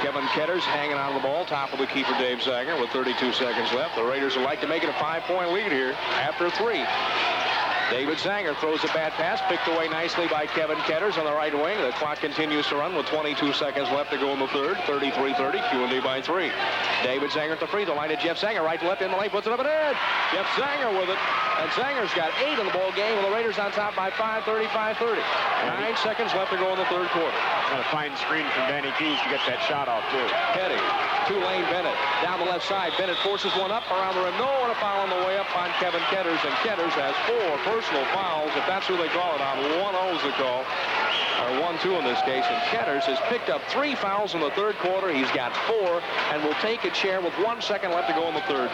Kevin Ketters hanging on the ball, top of the key for Dave Zanger with 32 seconds left. The Raiders would like to make it a 5-point lead here after 3. David Zanger throws a bad pass, picked away nicely by Kevin Ketters on the right wing. The clock continues to run with 22 seconds left to go in the 3rd. 33-30, QND by 3. David Zanger at the free throw line to Jeff Zanger, right to left in the lane, puts it up and in. Jeff Zanger with it, and Zanger's got 8 in the ball game, with the Raiders on top by 5, 35-30. 9 seconds left to go in the 3rd quarter. Got a fine screen from Danny Keys to get that shot off, too. Petty to Lane Bennett. Down the left side, Bennett forces one up around the rim. No, and a foul on the way up on Kevin Ketters, and Ketters has 4 personal fouls, if that's who they call it on. 1-0's the call, or 1-2 in this case, and Ketters has picked up 3 fouls in the 3rd quarter. He's got 4, and will take a chair with 1 second left to go in the 3rd.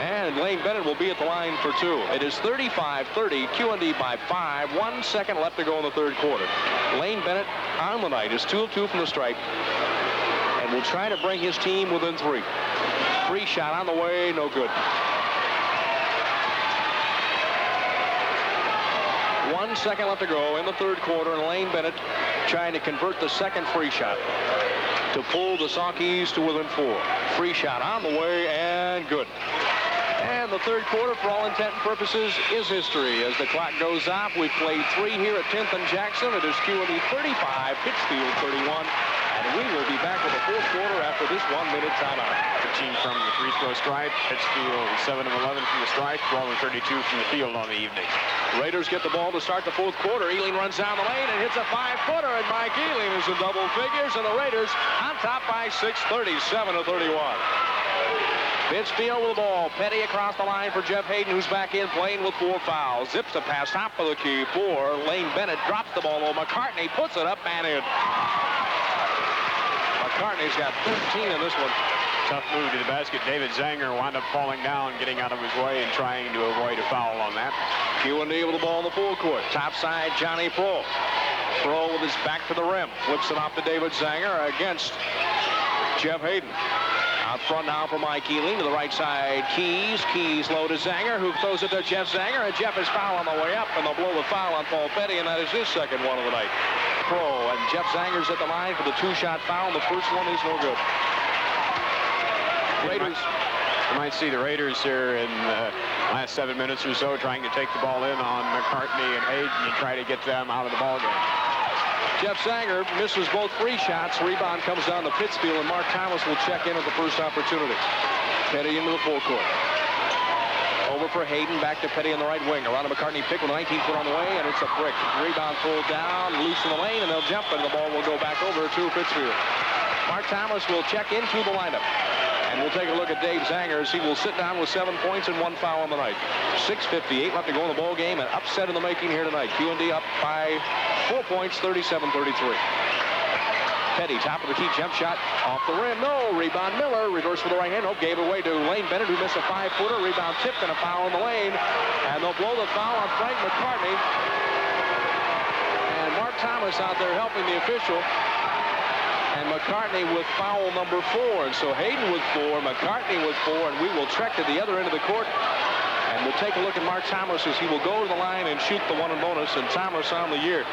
And Lane Bennett will be at the line for 2. It is 35-30, QND by 5. 1 second left to go in the 3rd quarter. Lane Bennett on the night is 2 of 2 from the stripe, and will try to bring his team within 3. Free shot on the way, no good. 1 second left to go in the 3rd quarter, and Lane Bennett trying to convert the 2nd free shot to pull the Saukees to within 4. Free shot on the way, and good. And the 3rd quarter, for all intent and purposes, is history. As the clock goes off, we've played 3 here at 10th and Jackson. It is QND 35, Pittsfield 31. And we will be back with the 4th quarter after this 1-minute timeout. 15 from the free throw stripe. Pittsfield 7 of 11 from the stripe. 12 of 32 from the field on the evening. Raiders get the ball to start the 4th quarter. Ealing runs down the lane and hits a 5-footer, and Mike Ealing is in double figures, and the Raiders on top by 6, 37-31. Pittsfield with the ball. Petty across the line for Jeff Hayden, who's back in playing with 4 fouls. Zips a pass top of the key for Lane Bennett. Drops the ball. McCartney puts it up and in. McCartney's got 13 in this one. Tough move to the basket. David Zanger wound up falling down, getting out of his way, and trying to avoid a foul on that. QND with the ball in the full court. Top side, Johnny Pro. Pro with his back to the rim. Flips it off to David Zanger against Jeff Hayden. Out front now for Mike Ealing to the right side. Keys low to Zanger, who throws it to Jeff Zanger, and Jeff is foul on the way up, and they'll blow the foul on Paul Petty, and that is his 2nd one of the night. Pro, and Jeff Zanger's at the line for the 2-shot foul. The first one is no good. Raiders You might see the Raiders here in the last 7 minutes or so trying to take the ball in on McCartney and Hayden and try to get them out of the ball game. Jeff Zanger misses both free shots. Rebound comes down to Pittsfield, and Mark Thomas will check in at the first opportunity. Petty into the full court. Over for Hayden, back to Petty on the right wing. Around to McCartney, pick with a 19-foot on the way, and it's a brick. Rebound pulled down, loose in the lane, and they'll jump, and the ball will go back over to Pittsfield. Mark Thomas will check into the lineup. And we'll take a look at Dave Zanger as he will sit down with 7 points and 1 foul on the night. 6:58 left to go in the ball game. An upset in the making here tonight. QND up by 4 points, 37-33. Petty, top of the key, jump shot off the rim. No, rebound Miller. Reverse with the right hand. Oh, gave it away to Lane Bennett, who missed a 5-footer. Rebound tipped and a foul in the lane. And they'll blow the foul on Frank McCartney. And Mark Thomas out there helping the official. And McCartney with foul number 4. And so Hayden with 4, McCartney with 4, and we will trek to the other end of the court. And we'll take a look at Mark Thomas as he will go to the line and shoot the 1 and bonus. And Thomas on the year,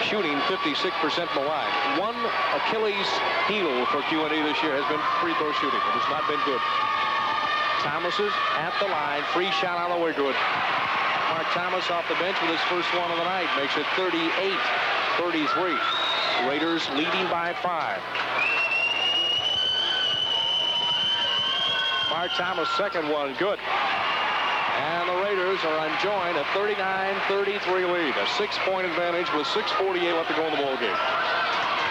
shooting 56% from the line. One Achilles heel for QND this year has been free throw shooting. It has not been good. Thomas is at the line. Free shot on the way, good. Mark Thomas off the bench with his first one of the night. Makes it 38-33. Raiders leading by 5. Mark Thomas, second one, good. And the Raiders are enjoying a 39-33 lead. A 6-point advantage with 6:48 left to go in the ball game.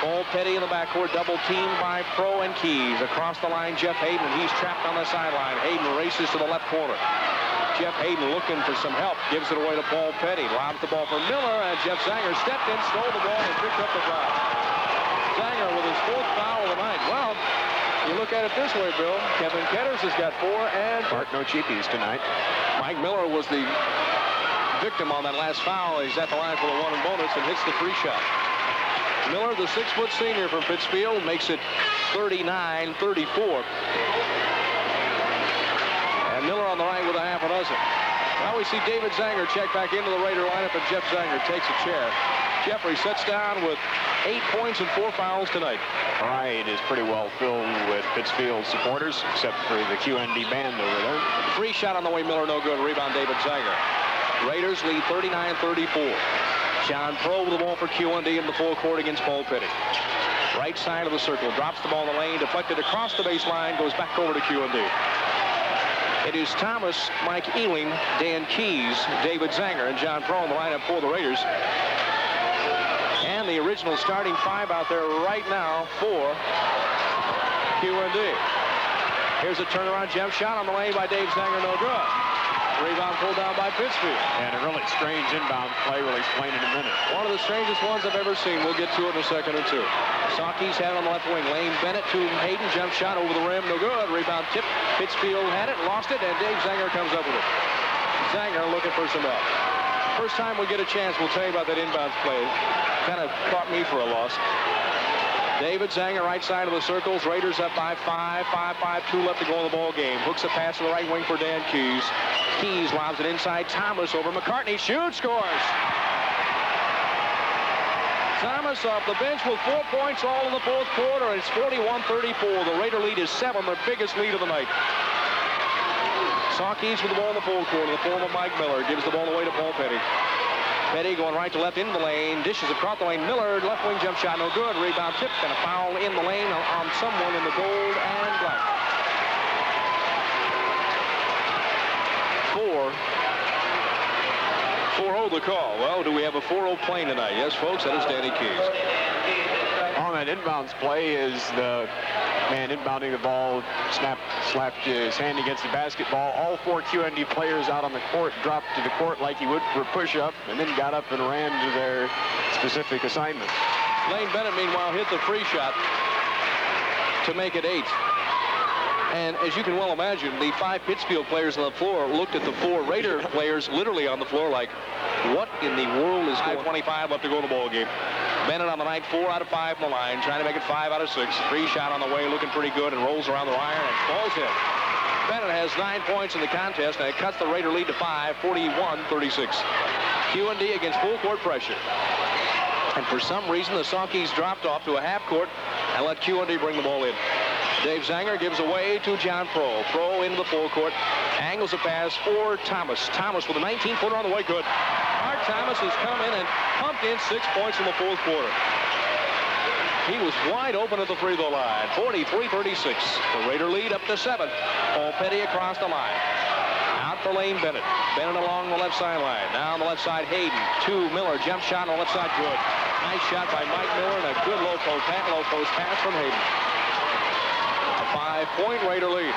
Paul Petty in the backcourt, double teamed by Pro and Keys. Across the line, Jeff Hayden. He's trapped on the sideline. Hayden races to the left corner. Jeff Hayden looking for some help. Gives it away to Paul Petty. Lobs the ball for Miller, and Jeff Zanger stepped in, stole the ball, and picked up the foul. Zanger with his 4th foul of the night. Well, you look at it this way, Bill. Kevin Ketters has got 4, and Bart, no cheapies tonight. Mike Miller was the victim on that last foul. He's at the line for the 1 and bonus and hits the free shot. Miller, the 6-foot senior from Pittsfield, makes it 39-34. And Miller on the right with a half a dozen. Now we see David Zanger check back into the Raider lineup, and Jeff Zanger takes a chair. Jeffrey sits down with 8 points and 4 fouls tonight. All right, is pretty well filled with Pittsfield supporters, except for the QND band over there. Free shot on the way, Miller, no good. Rebound, David Zanger. Raiders lead 39-34. John Pro with the ball for QND in the full court against Paul Petty. Right side of the circle, drops the ball in the lane, deflected across the baseline, goes back over to QND. It is Thomas, Mike Ealing, Dan Keys, David Zanger, and John Pro in the lineup for the Raiders. And the original starting 5 out there right now for QND. Here's a turnaround jump shot on the lane by Dave Zanger, no good. Rebound pulled down by Pittsfield. And a really strange inbound play. We'll explain in a minute. One of the strangest ones I've ever seen. We'll get to it in a second or two. Sawkey's had it on the left wing. Lane Bennett to Hayden. Jump shot over the rim. No good. Rebound tip. Pittsfield had it, lost it, and Dave Zanger comes up with it. Zanger looking for some help. First time we get a chance, we'll tell you about that inbounds play. Kind of caught me for a loss. David Zanger, right side of the circles. Raiders up by 5. 5-5-2 left to go in the ball game. Hooks a pass to the right wing for Dan Keys. Keys lobs it inside. Thomas over McCartney. Shoots, scores. Thomas off the bench with 4 points all in the 4th quarter. It's 41-34. The Raider lead is 7, their biggest lead of the night. Sawkey's with the ball in the full quarter. The form of Mike Miller gives the ball away to Paul Petty. Petty going right to left into the lane. Dishes across the lane. Miller, left wing jump shot, no good. Rebound tipped and a foul in the lane on someone in the gold and black. 4-0 the call. Well, do we have a 4-0 plane tonight? Yes, folks, that is Danny Keys. On that inbounds play is the man inbounding the ball, slapped his hand against the basketball. All 4 QND players out on the court dropped to the court like you would for a push-up, and then got up and ran to their specific assignments. Lane Bennett, meanwhile, hit the free shot to make it 8. And as you can well imagine, the 5 Pittsfield players on the floor looked at the 4 Raider players literally on the floor like, what in the world is going on? 25 left to go in the ball game. Bennett on the night, 4 out of 5 from the line, trying to make it 5 out of 6. Free shot on the way, looking pretty good, and rolls around the iron and falls in. Bennett has 9 points in the contest, and it cuts the Raider lead to 5, 41-36. QND against full court pressure. And for some reason, the Sawkeys dropped off to a half court and let QND bring the ball in. Dave Zanger gives away to John Pro. Pro into the full court. Angles a pass for Thomas. Thomas with a 19-footer on the way. Good. Mark Thomas has come in and pumped in 6 points in the fourth quarter. He was wide open at the free throw line. 43-36. The Raider lead up to 7. Paul Petty across the line. Out for Lane Bennett. Bennett along the left sideline. Now on the left side, Hayden. To Miller. Jump shot on the left side. Good. Nice shot by Mike Miller and a good low post pass from Hayden. A 5-point Raider lead.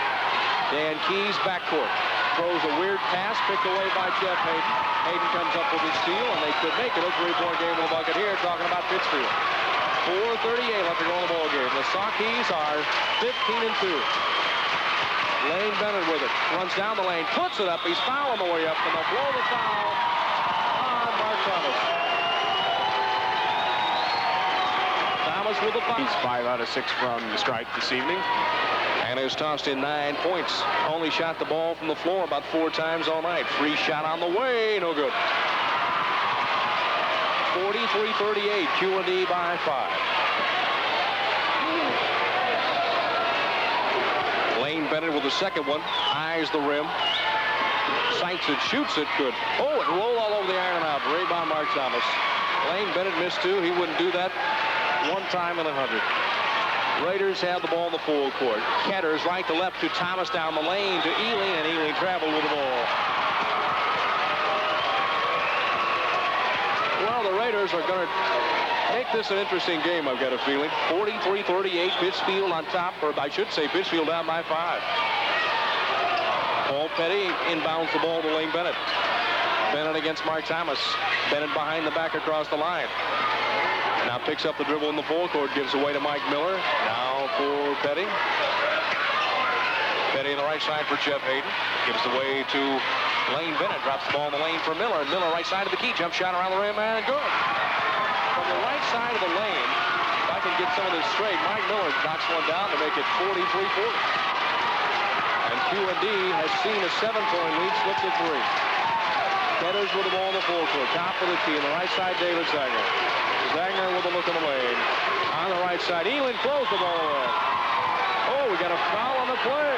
Dan Keys backcourt. Throws a weird pass picked away by Jeff Hayden. Hayden comes up with his steal, and they could make it a 3-point game with a bucket here, talking about Pittsfield. 4:38 left to go in the ball game. The Sockies are 15-2. Lane Bennett with it. Runs down the lane, puts it up. He's fouling the way up, and they'll blow the foul on Mark Thomas. Thomas with the foul. He's 5 out of 6 from the strike this evening. And has tossed in 9 points. Only shot the ball from the floor about 4 times all night. Free shot on the way, no good. 43-38, QND by 5. Lane Bennett with the second one. Eyes the rim. Sights it, shoots it, good. Oh, it rolled all over the iron out. Rebound Mark Thomas. Lane Bennett missed 2. He wouldn't do that 1 time in 100. Raiders have the ball in the full court. Ketters right to left to Thomas down the lane to Ealing, and Ealing traveled with the ball. Well, the Raiders are going to make this an interesting game, I've got a feeling. 43-38, Pittsfield on top, or I should say Pittsfield down by 5. Paul Petty inbounds the ball to Lane Bennett. Bennett against Mark Thomas. Bennett behind the back across the line. Now picks up the dribble in the full court, gives away to Mike Miller. Now for Petty. Petty on the right side for Jeff Hayden. Gives away to Lane Bennett. Drops the ball in the lane for Miller. Miller right side of the key. Jump shot around the rim and good. From the right side of the lane, if I can get some of this straight, Mike Miller knocks one down to make it 43-40. And QND has seen a 7-point lead slip to 3. Ketters with the ball in the full court. Top of the key. On the right side, David Zanger. Zanger with a look in the lane. On the right side, Ealing closed the ball away. Oh, we got a foul on the play.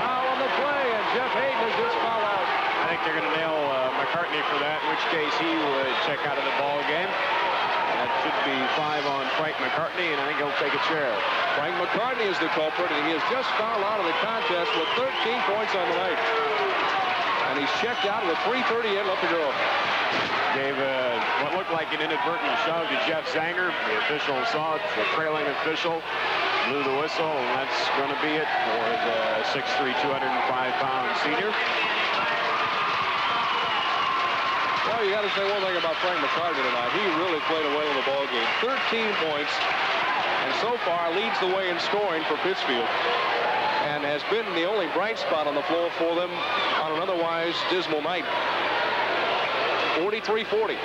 Foul on the play, and Jeff Hayden has just fouled out. I think they're going to nail McCartney for that, in which case he would check out of the ball game. That should be 5 on Frank McCartney, and I think he'll take a chair. Frank McCartney is the culprit, and he has just fouled out of the contest with 13 points on the night. And he's checked out with 3:38 left to go. Gave what looked like an inadvertent shove to Jeff Zanger. The official saw it. The trailing official blew the whistle, and that's going to be it for the 6'3", 205-pound senior. Well, you got to say one thing about Frank McCartney tonight. He really played away with the ball game. 13 points, and so far leads the way in scoring for Pittsfield, and has been the only bright spot on the floor for them on an otherwise dismal night. 43-40.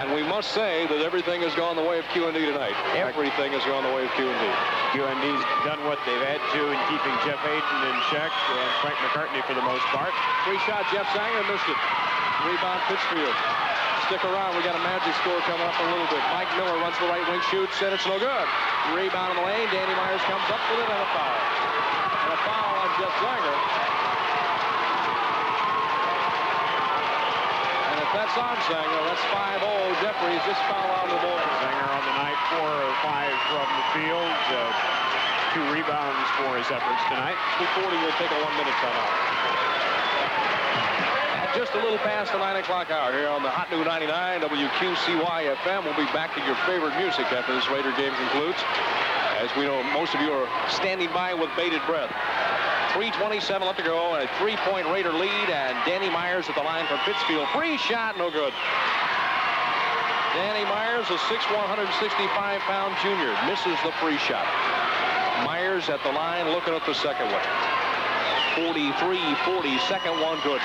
And we must say that everything has gone the way of QND tonight. Everything has gone the way of QND. QND's done what they've had to in keeping Jeff Hayden in check and Frank McCartney for the most part. Free shot, Jeff Zanger missed it. Rebound Pittsfield. Stick around, we got a magic score coming up in a little bit. Mike Miller runs the right wing, shoots, and it's no good. Rebound in the lane, Danny Myers comes up with it, and a foul. And a foul on Jeff Zanger. And if that's on Zanger, that's 5-0. Jeffries just foul out of the ball. Zanger on the night, 4 of 5 from the field. 2 rebounds for his efforts tonight. 2:40 will take a 1-minute timeout. Just a little past the 9 o'clock hour here on the Hot New 99 WQCY FM. We'll be back to your favorite music after this Raider game concludes. As we know, most of you are standing by with bated breath. 3:27 left to go, and a 3-point Raider lead, and Danny Myers at the line for Pittsfield. Free shot, no good. Danny Myers, a 6'1", 165-pound junior, misses the free shot. Myers at the line looking at the second one. 43-40, second one good.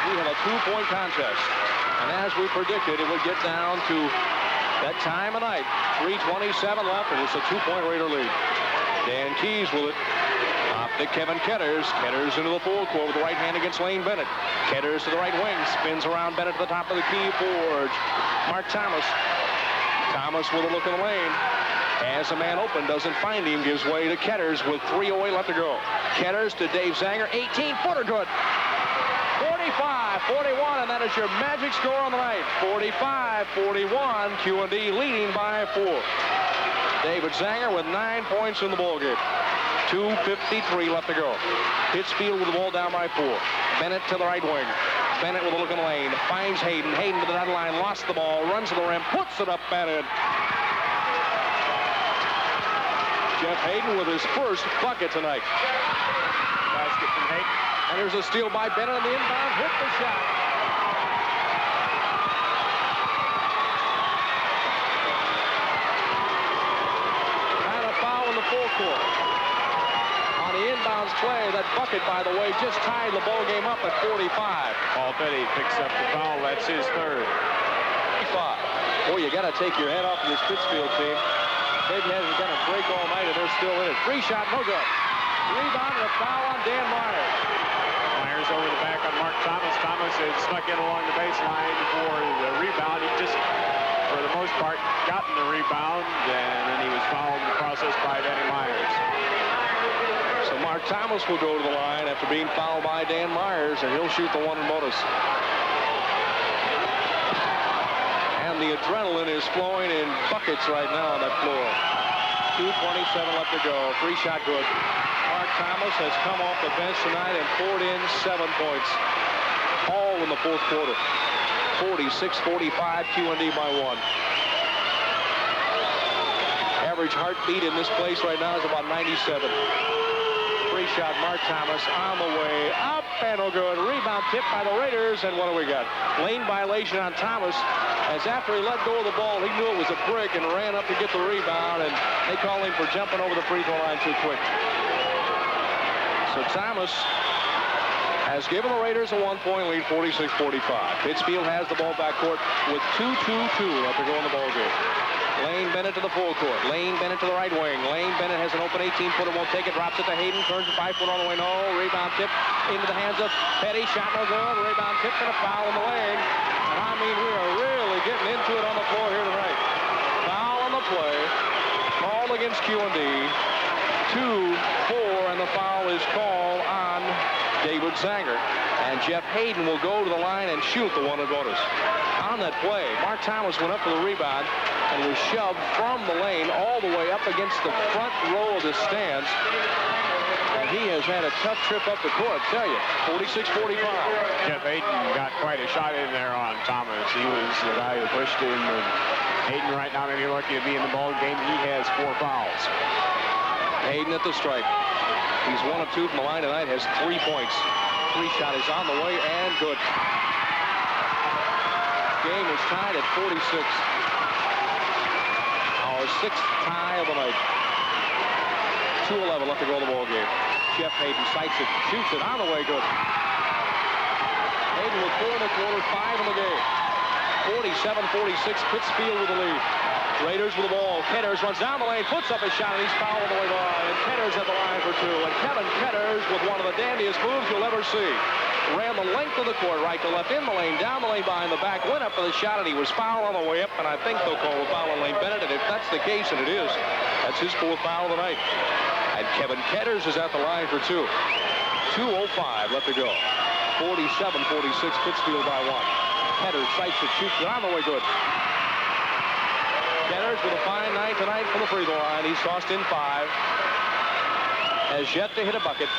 We have a 2-point contest. And as we predicted, it would get down to that time of night. 3:27 left, and it's a 2-point Raider lead. Dan Keys with it. Up to Kevin Ketters. Ketters into the full court with the right hand against Lane Bennett. Ketters to the right wing. Spins around Bennett to the top of the key for Mark Thomas. Thomas with a look in the lane. As a man open, doesn't find him, gives way to Ketters with 3:08 left to go. Ketters to Dave Zanger, 18-footer good. 45-41, and that is your magic score on the night. 45-41, QND leading by 4. David Zanger with 9 points in the ballgame. 2:53 left to go. Pittsfield with the ball down by 4. Bennett to the right wing. Bennett with a look in the lane. Finds Hayden. Hayden to the dotted line. Lost the ball. Runs to the rim. Puts it up and in. Jeff Hayden with his first bucket tonight. Basket from Hayden. And there's a steal by Bennett on the inbound. Hit the shot. And a foul in the full court. On the inbounds play, that bucket, by the way, just tied the ball game up at 45. Paul Petty picks up the foul. That's his third. 45. Boy, you got to take your head off of this Pittsfield team. Maybe hasn't got a break all night, and they're still in it. Free shot, no good. Rebound and a foul on Dan Myers. Myers over the back on Mark Thomas. Thomas has snuck in along the baseline for the rebound. He just, for the most part, gotten the rebound, and then he was fouled in the process by Danny Myers. So Mark Thomas will go to the line after being fouled by Dan Myers, and he'll shoot the one in bonus. And the adrenaline is flowing in buckets right now on that floor. 2:27 left to go. Free shot good. Mark Thomas has come off the bench tonight and poured in 7 points. All in the fourth quarter. 46-45, QND by 1. Average heartbeat in this place right now is about 97. Free shot, Mark Thomas on the way up, and no good. Rebound tip by the Raiders, and what do we got? Lane violation on Thomas, as after he let go of the ball, he knew it was a brick and ran up to get the rebound, and they call him for jumping over the free throw line too quick. So Thomas has given the Raiders a 1-point lead, 46-45. Pittsfield has the ball backcourt with 2:22 left to go in the ballgame. Lane Bennett to the full court. Lane Bennett to the right wing. Lane Bennett has an open 18-footer, won't take it, drops it to Hayden, turns the 5-footer all the way, no. Rebound tip into the hands of Petty, shot no good. Rebound tip and a foul in the lane. And I mean, we are really getting into it on the floor here tonight. Foul on the play. Called against QND. 2-4, and the foul is called on David Zanger. And Jeff Hayden will go to the line and shoot the one in bonus. On that play, Mark Thomas went up for the rebound and was shoved from the lane all the way up against the front row of the stands. And he has had a tough trip up the court, I tell you. 46-45. Jeff Hayden got quite a shot in there on Thomas. He was the guy who pushed him. And Hayden right now may be lucky to be in the ball game. He has 4 fouls. Hayden at the stripe. He's 1 of 2 from the line tonight, has 3 points. Free shot is on the way and good. Game is tied at 46. Our 6th tie of the night. 2:11 left to go in the ball game. Jeff Hayden sights it, shoots it on the way, good. Hayden with 4 in the quarter, 5 in the game. 47-46, Pittsfield with the lead. Raiders with the ball. Ketters runs down the lane, puts up a shot, and he's fouled on the way by. And Ketters at the line for 2. And Kevin Ketters with one of the dandiest moves you'll ever see. Ran the length of the court, right to left, in the lane, down the lane, behind the back, went up for the shot, and he was fouled on the way up, and I think they'll call a foul on Lane Bennett, and if that's the case, and it is, that's his 4th foul of the night. And Kevin Ketters is at the line for 2. 2:05 left to go. 47-46, Pittsfield by 1. Ketters sights it, shoots it on the way, good. Ketters with a fine night tonight from the free throw line. He's tossed in 5. Has yet to hit a bucket.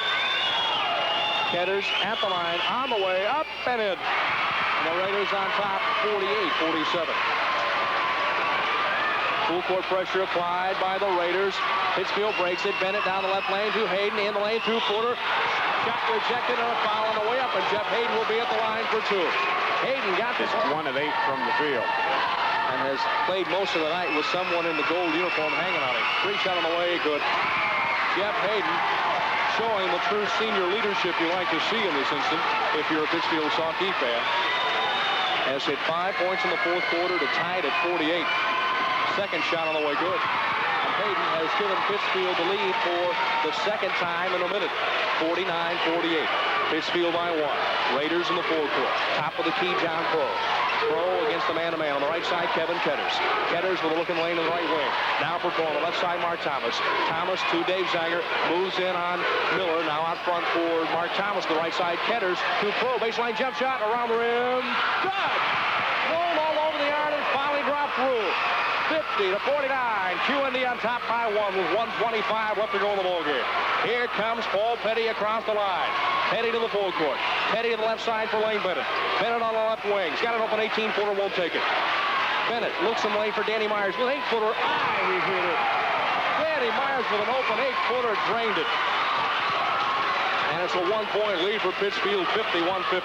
Ketters at the line, on the way, up and in. And the Raiders on top, 48-47. Full court pressure applied by the Raiders. Pittsfield breaks it. Bennett down the left lane to Hayden, in the lane, 2-footer. Shot rejected and a foul on the way up, and Jeff Hayden will be at the line for 2. Hayden got this 1 of 8 from the field. And has played most of the night with someone in the gold uniform hanging on him. Free shot on the way, good. Jeff Hayden showing the true senior leadership you like to see in this instant, if you're a Pittsfield Saukee fan. Has hit 5 points in the 4th quarter to tie it at 48. Second shot on the way, good. And Hayden has given Pittsfield the lead for the 2nd time in a minute. 49-48. Pittsfield by 1. Raiders in the 4th quarter. Top of the key, John Crow. Pro against the man-to-man. On the right side, Kevin Ketters. Ketters with a looking lane in the right wing. Now for Pro on the left side, Mark Thomas. Thomas to Dave Zanger. Moves in on Miller. Now out front for Mark Thomas. The right side, Ketters to Pro. Baseline jump shot around the rim. Good! Rolled all over the iron and finally dropped through. 50-49. QND on top by 1 with 1:25 left to go in the ballgame. Here comes Paul Petty across the line. Petty to the full court. Petty to the left side for Lane Bennett. Bennett on the left wing. He's got an open 18-footer, won't take it. Bennett looks in lane for Danny Myers with 8-footer. He hit it. Danny Myers with an open 8-footer, drained it. And it's a 1-point lead for Pittsfield, 51-50.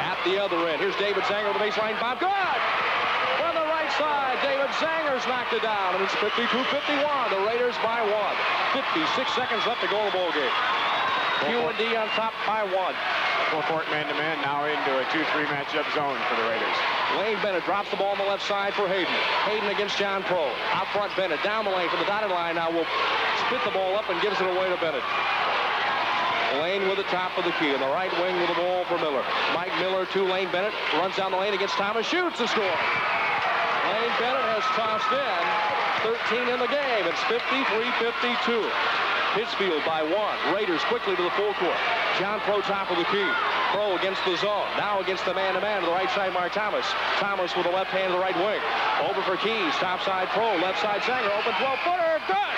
At the other end, here's David Zanger with the baseline bomb. Good! From the right side, David Zanger's knocked it down, and it's 52-51. The Raiders by 1. 56 seconds left to go in the ballgame. QND on top by 1. Full-court man-to-man now into a 2-3 matchup zone for the Raiders. Lane Bennett drops the ball on the left side for Hayden. Hayden against John Pro. Out front, Bennett down the lane from the dotted line. Now will spit the ball up and gives it away to Bennett. Lane with the top of the key. In the right wing with the ball for Miller. Mike Miller to Lane Bennett. Runs down the lane against Thomas. Shoots and scores. Lane Bennett has tossed in 13 in the game. It's 53-52. Pittsfield by 1. Raiders quickly to the full court. John Pro top of the key. Pro against the zone. Now against the man-to-man to the right side, Mark Thomas. Thomas with the left hand to the right wing. Over for Keys. Top side Pro. Left side Zanger. Open 12-footer. Good!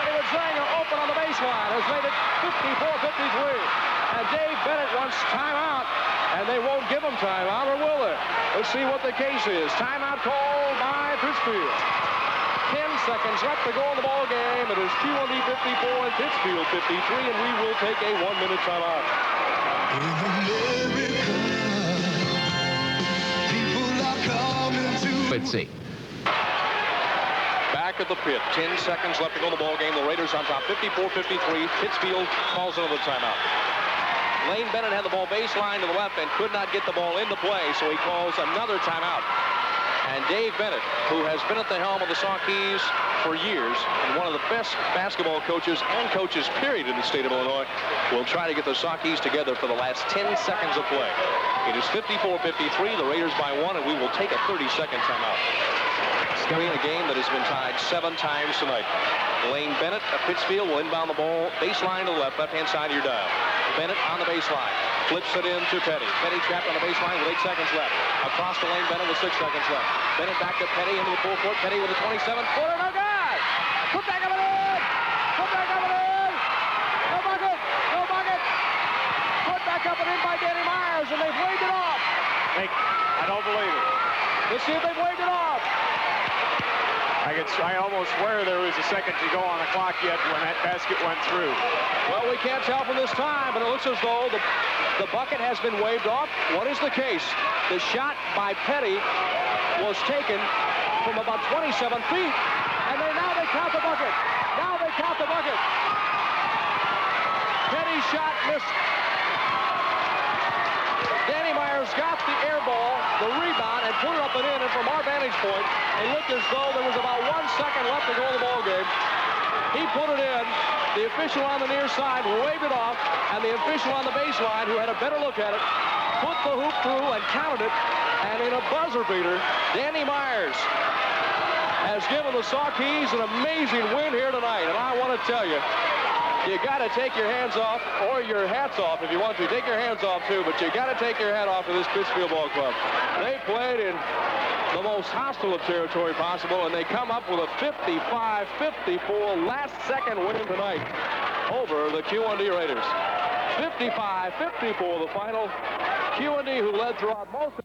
David Zanger open on the baseline. Has made it 54-53. And Dave Bennett wants timeout. And they won't give him timeout, or will they? Let's see what the case is. Timeout called by Pittsfield. 10 seconds left to go in the ball game. It is QND 54 and Pittsfield 53, and we will take a 1-minute timeout. Let's see. Back at the pit. 10 seconds left to go in the ball game. The Raiders on top 54-53. Pittsfield calls another timeout. Lane Bennett had the ball baseline to the left and could not get the ball into play, so he calls another timeout. And Dave Bennett, who has been at the helm of the Sawkeys for years and one of the best basketball coaches and coaches, period, in the state of Illinois, will try to get the Sawkeys together for the last 10 seconds of play. It is 54-53, the Raiders by 1, and we will take a 30-second timeout. Still in a game that has been tied 7 times tonight. Lane Bennett of Pittsfield will inbound the ball baseline to the left-hand side of your dial. Bennett on the baseline. Flips it in to Petty. Petty trapped on the baseline with 8 seconds left. Across the lane, Bennett with 6 seconds left. Bennett back to Petty into the full court. Petty with a 27-footer. No good! Put back up and in! Put back up and in! No bucket! No bucket! Put back up and in by Danny Myers, and they've waved it off. I don't believe it. Let's see if they've waved it off. I almost swear there was a second to go on the clock yet when that basket went through. Well, we can't tell from this time, but it looks as though the bucket has been waved off. What is the case? The shot by Petty was taken from about 27 feet, and now they count the bucket. Now they count the bucket. Petty's shot missed. Danny Myers got the air ball, the rebound, and put it up and in. And from our vantage point, it looked as though there was about 1 second left to go in the ball game. He put it in. The official on the near side waved it off, and the official on the baseline, who had a better look at it, put the hoop through and counted it. And in a buzzer beater, Danny Myers has given the Sawkeys an amazing win here tonight. And I want to tell you, you got to take your hands off, or your hats off if you want to. Take your hands off, too, but you got to take your hat off to this Pittsfield Ball Club. They played in the most hostile of territory possible, and they come up with a 55-54 last-second win tonight over the QND Raiders. 55-54 the final. QND, who led throughout most of